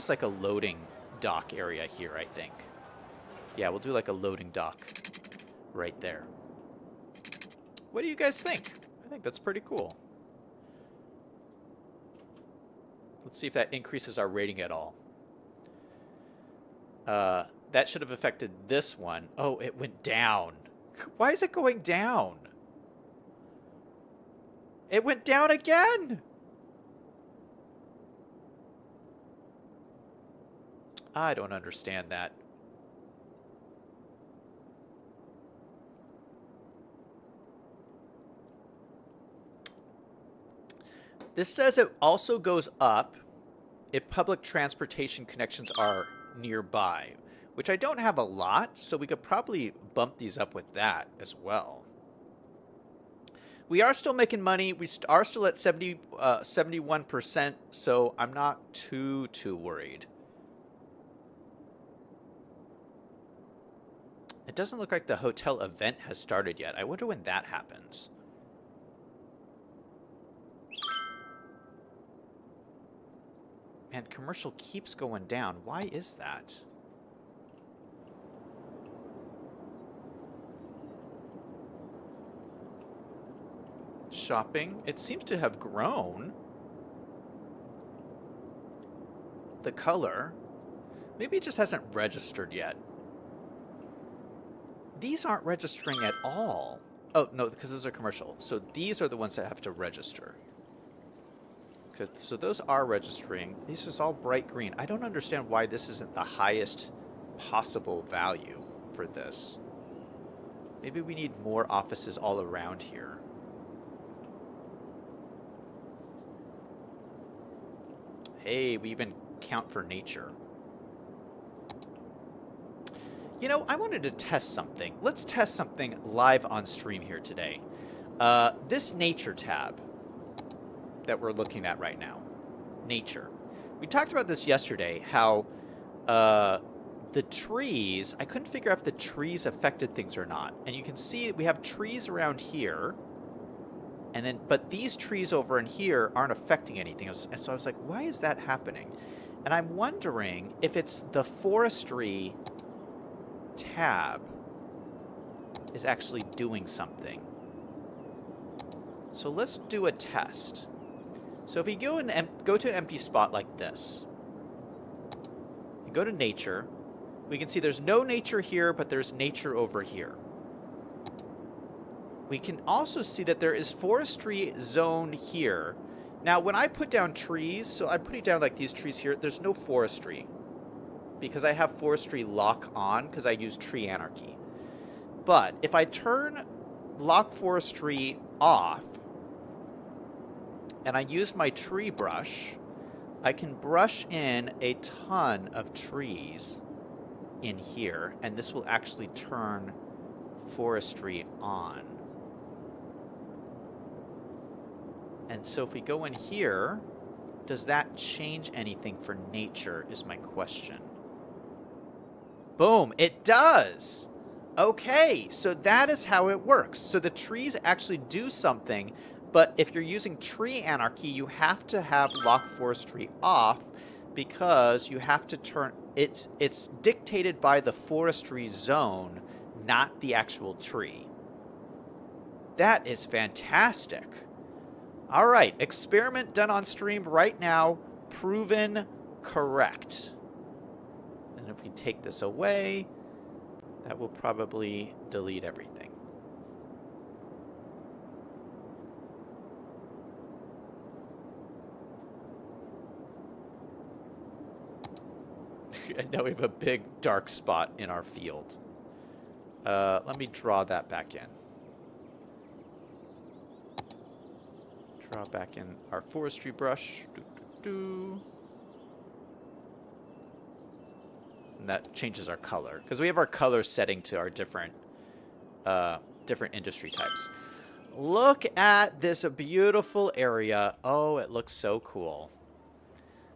like a loading dock area here, I think. Yeah, we'll do like a loading dock right there. What do you guys think? I think that's pretty cool. Let's see if that increases our rating at all. That should have affected this one. Oh, it went down. Why is it going down? It went down again. I don't understand that. This says it also goes up if public transportation connections are nearby, which I don't have a lot, so we could probably bump these up with that as well. We are still making money. We are still at 71%, so I'm not too worried. It doesn't look like the hotel event has started yet. I wonder when that happens. Man, commercial keeps going down. Why is that? Shopping. It seems to have grown. The color. Maybe it just hasn't registered yet. These aren't registering at all. Oh, no, because those are commercial. So these are the ones that have to register. So those are registering. These are all bright green. I don't understand why this isn't the highest possible value for this. Maybe we need more offices all around here. Hey, we even count for nature. You know, I wanted to test something. Let's test something live on stream here today. This nature tab that we're looking at right now. Nature. We talked about this yesterday, how the trees, I couldn't figure out if the trees affected things or not. And you can see we have trees around here. And then, but these trees over in here aren't affecting anything. And so I was like, why is that happening? And I'm wondering if it's the forestry tab is actually doing something. So let's do a test. So if we go to an empty spot like this, and go to nature, we can see there's no nature here, but there's nature over here. We can also see that there is forestry zone here. Now, when I put down trees, so I'm putting down like these trees here, there's no forestry, because I have forestry lock on because I use tree anarchy. But if I turn lock forestry off and I use my tree brush, I can brush in a ton of trees in here, and this will actually turn forestry on. And so if we go in here, does that change anything for nature is my question. Boom, it does. Okay, so that is how it works. So the trees actually do something, but if you're using tree anarchy, you have to have lock forestry off because you have to turn, it's dictated by the forestry zone, not the actual tree. That is fantastic. All right, experiment done on stream right now, proven correct. And if we take this away, that will probably delete everything. And now we have a big dark spot in our field. Let me draw that back in. Draw back in our forestry brush. And that changes our color, because we have our color setting to our different industry types. Look at this beautiful area. Oh, it looks so cool.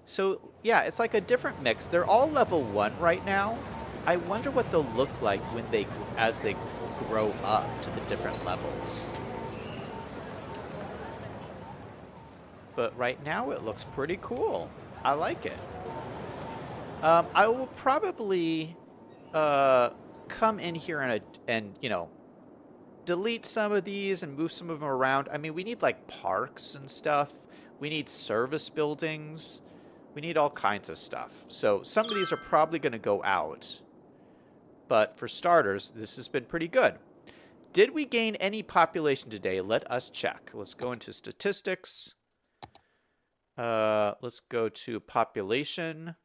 So yeah, it's like a different mix. They're all level 1 right now. I wonder what they'll look like when as they grow up to the different levels. But right now it looks pretty cool. I like it. I will probably come in here and you know, delete some of these and move some of them around. I mean, we need like parks and stuff. We need service buildings. We need all kinds of stuff. So some of these are probably going to go out. But for starters, this has been pretty good. Did we gain any population today? Let us check. Let's go into statistics. Let's go to population.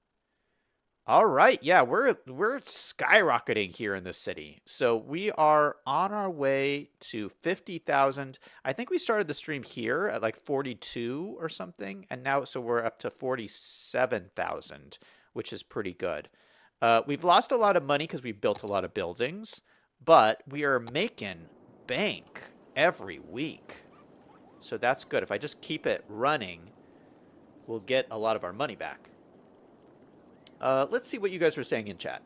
All right, yeah, we're skyrocketing here in this city. So we are on our way to 50,000. I think we started the stream here at like 42 or something, and now so we're up to 47,000, which is pretty good. We've lost a lot of money because we built a lot of buildings, but we are making bank every week. So that's good. If I just keep it running, we'll get a lot of our money back. Let's see what you guys were saying in chat.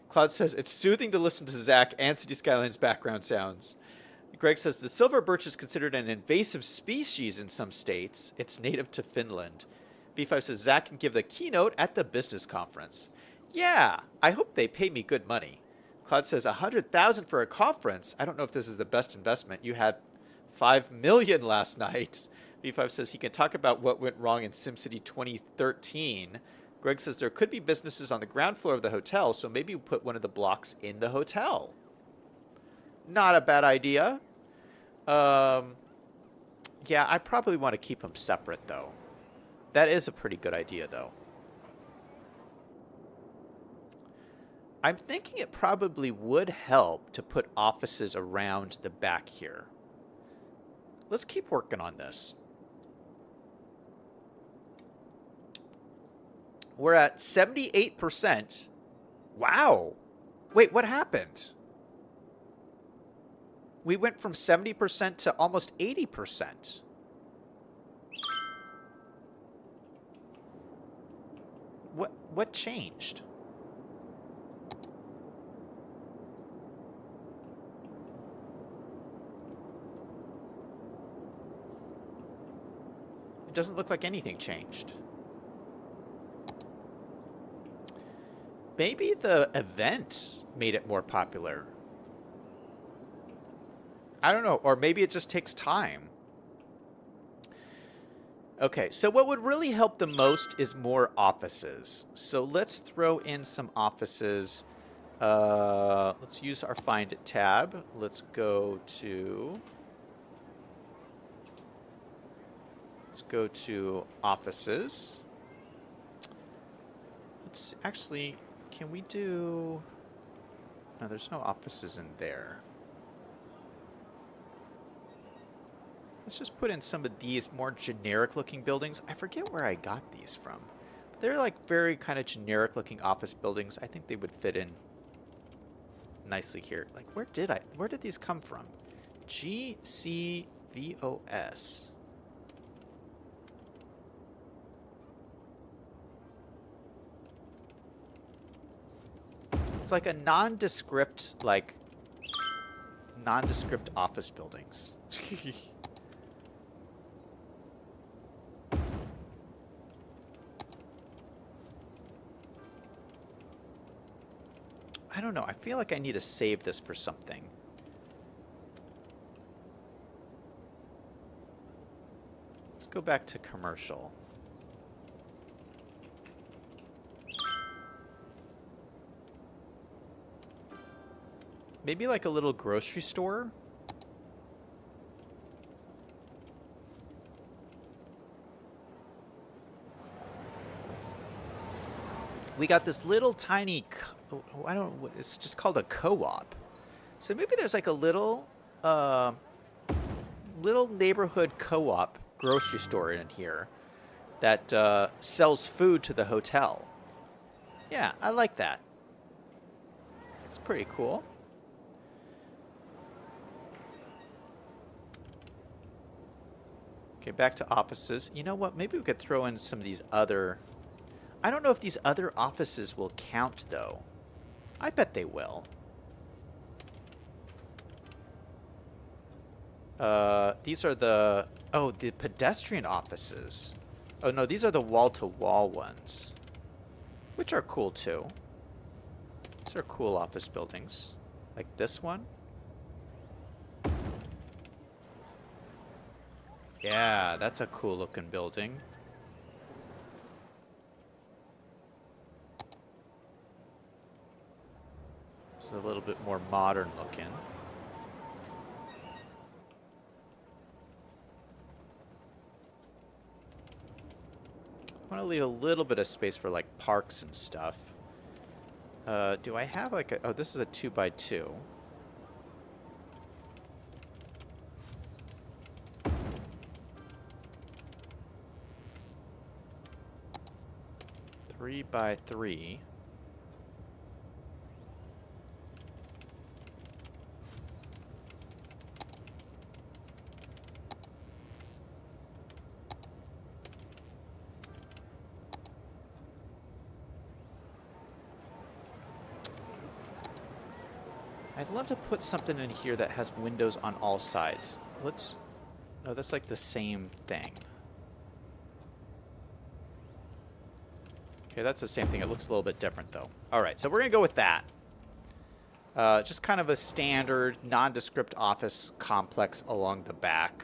Cloud says, it's soothing to listen to Zach and City Skylines background sounds. Greg says, the silver birch is considered an invasive species in some states. It's native to Finland. V5 says, Zach can give the keynote at the business conference. Yeah, I hope they pay me good money. Cloud says, 100,000 for a conference. I don't know if this is the best investment. You had 5 million last night. V5 says he can talk about what went wrong in SimCity 2013. Greg says there could be businesses on the ground floor of the hotel, so maybe we put one of the blocks in the hotel. Not a bad idea. Yeah, I probably want to keep them separate, though. That is a pretty good idea, though. I'm thinking it probably would help to put offices around the back here. Let's keep working on this. We're at 78%. Wow. Wait, what happened? We went from 70% to almost 80%. What changed? It doesn't look like anything changed. Maybe the event made it more popular. I don't know. Or maybe it just takes time. Okay, so what would really help the most is more offices. So let's throw in some offices. Let's use our Find It tab. Let's go to offices. Let's actually, can we do... No, there's no offices in there. Let's just put in some of these more generic looking buildings. I forget where I got these from. But they're like very kind of generic looking office buildings. I think they would fit in nicely here. Like where did these come from? GCVOS. It's like a nondescript office buildings. I don't know. I feel like I need to save this for something. Let's go back to commercial. Maybe like a little grocery store? We got this little tiny, I don't know, it's just called a co-op. So maybe there's like a little neighborhood co-op grocery store in here that sells food to the hotel. Yeah, I like that. It's pretty cool. Okay, back to offices. You know what? Maybe we could throw in some of these other... I don't know if these other offices will count, though. I bet they will. These are the... Oh, the pedestrian offices. Oh, no, these are the wall-to-wall ones. Which are cool, too. These are cool office buildings. Like this one. Yeah, that's a cool-looking building. It's a little bit more modern looking. I want to leave a little bit of space for like parks and stuff. Do I have like a... Oh, this is a 2x2. Three by 3. I'd love to put something in here that has windows on all sides. Let's... Oh, that's like the same thing. Okay, that's the same thing. It looks a little bit different, though. All right, so we're going to go with that. Just kind of a standard, nondescript office complex along the back.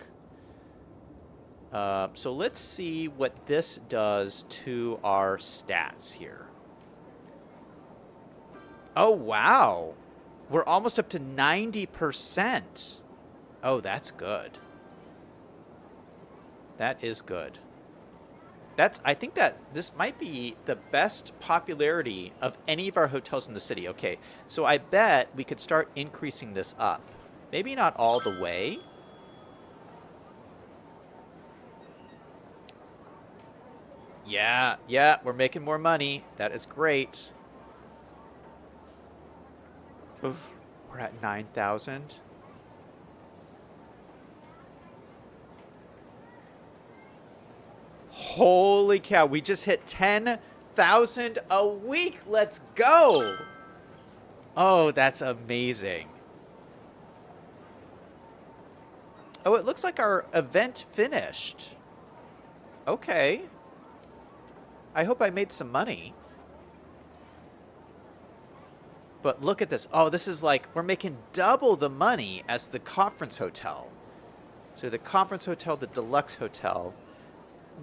So let's see what this does to our stats here. Oh, wow. We're almost up to 90%. Oh, that's good. That is good. I think that this might be the best popularity of any of our hotels in the city. Okay, so I bet we could start increasing this up. Maybe not all the way. Yeah, we're making more money. That is great. Oof, we're at 9,000. Holy cow, we just hit 10,000 a week. Let's go. Oh, that's amazing. Oh, it looks like our event finished. Okay. I hope I made some money. But look at this. Oh, this is like, we're making double the money as the conference hotel. So the conference hotel, the deluxe hotel.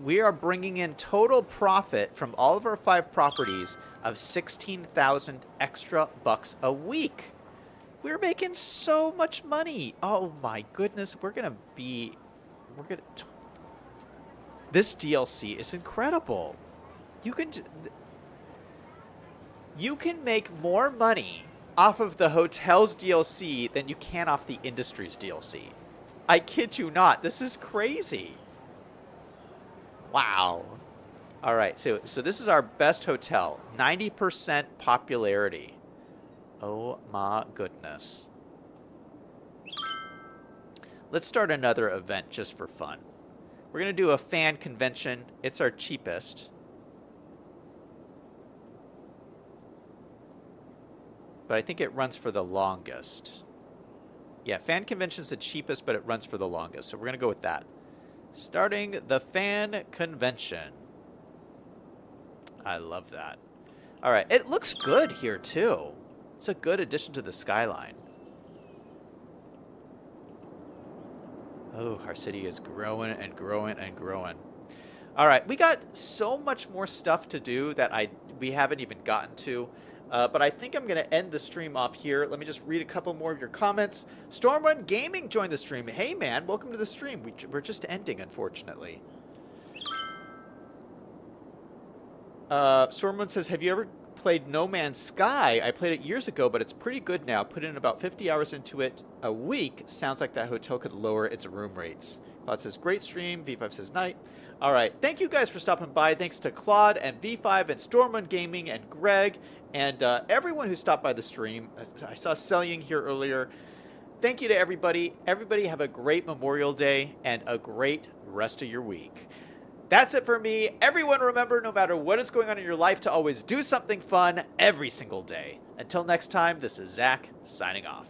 We are bringing in total profit from all of our 5 properties of 16,000 extra bucks a week. We're making so much money. Oh my goodness. This DLC is incredible. You can make more money off of the hotel's DLC than you can off the industry's DLC. I kid you not. This is crazy. Wow. All right, so this is our best hotel. 90% popularity. Oh my goodness. Let's start another event just for fun. We're going to do a fan convention. It's our cheapest. But I think it runs for the longest. Yeah, fan convention's the cheapest, but it runs for the longest. So we're going to go with that. Starting the fan convention. I love that. All right, it looks good here too. It's a good addition to the skyline. Oh, our city is growing and growing and growing. All right, we got so much more stuff to do that we haven't even gotten to. But I think I'm going to end the stream off here. Let me just read a couple more of your comments. Stormrun Gaming joined the stream. Hey, man, welcome to the stream. We're just ending, unfortunately. Stormrun says, have you ever played No Man's Sky? I played it years ago, but it's pretty good now. Put in about 50 hours into it a week. Sounds like that hotel could lower its room rates. Claude says, great stream. V5 says, night. All right. Thank you guys for stopping by. Thanks to Claude and V5 and Stormrun Gaming and Greg and everyone who stopped by the stream. I saw Selying here earlier. Thank you to everybody. Everybody have a great Memorial Day and a great rest of your week. That's it for me. Everyone remember, no matter what is going on in your life, to always do something fun every single day. Until next time, this is Zach signing off.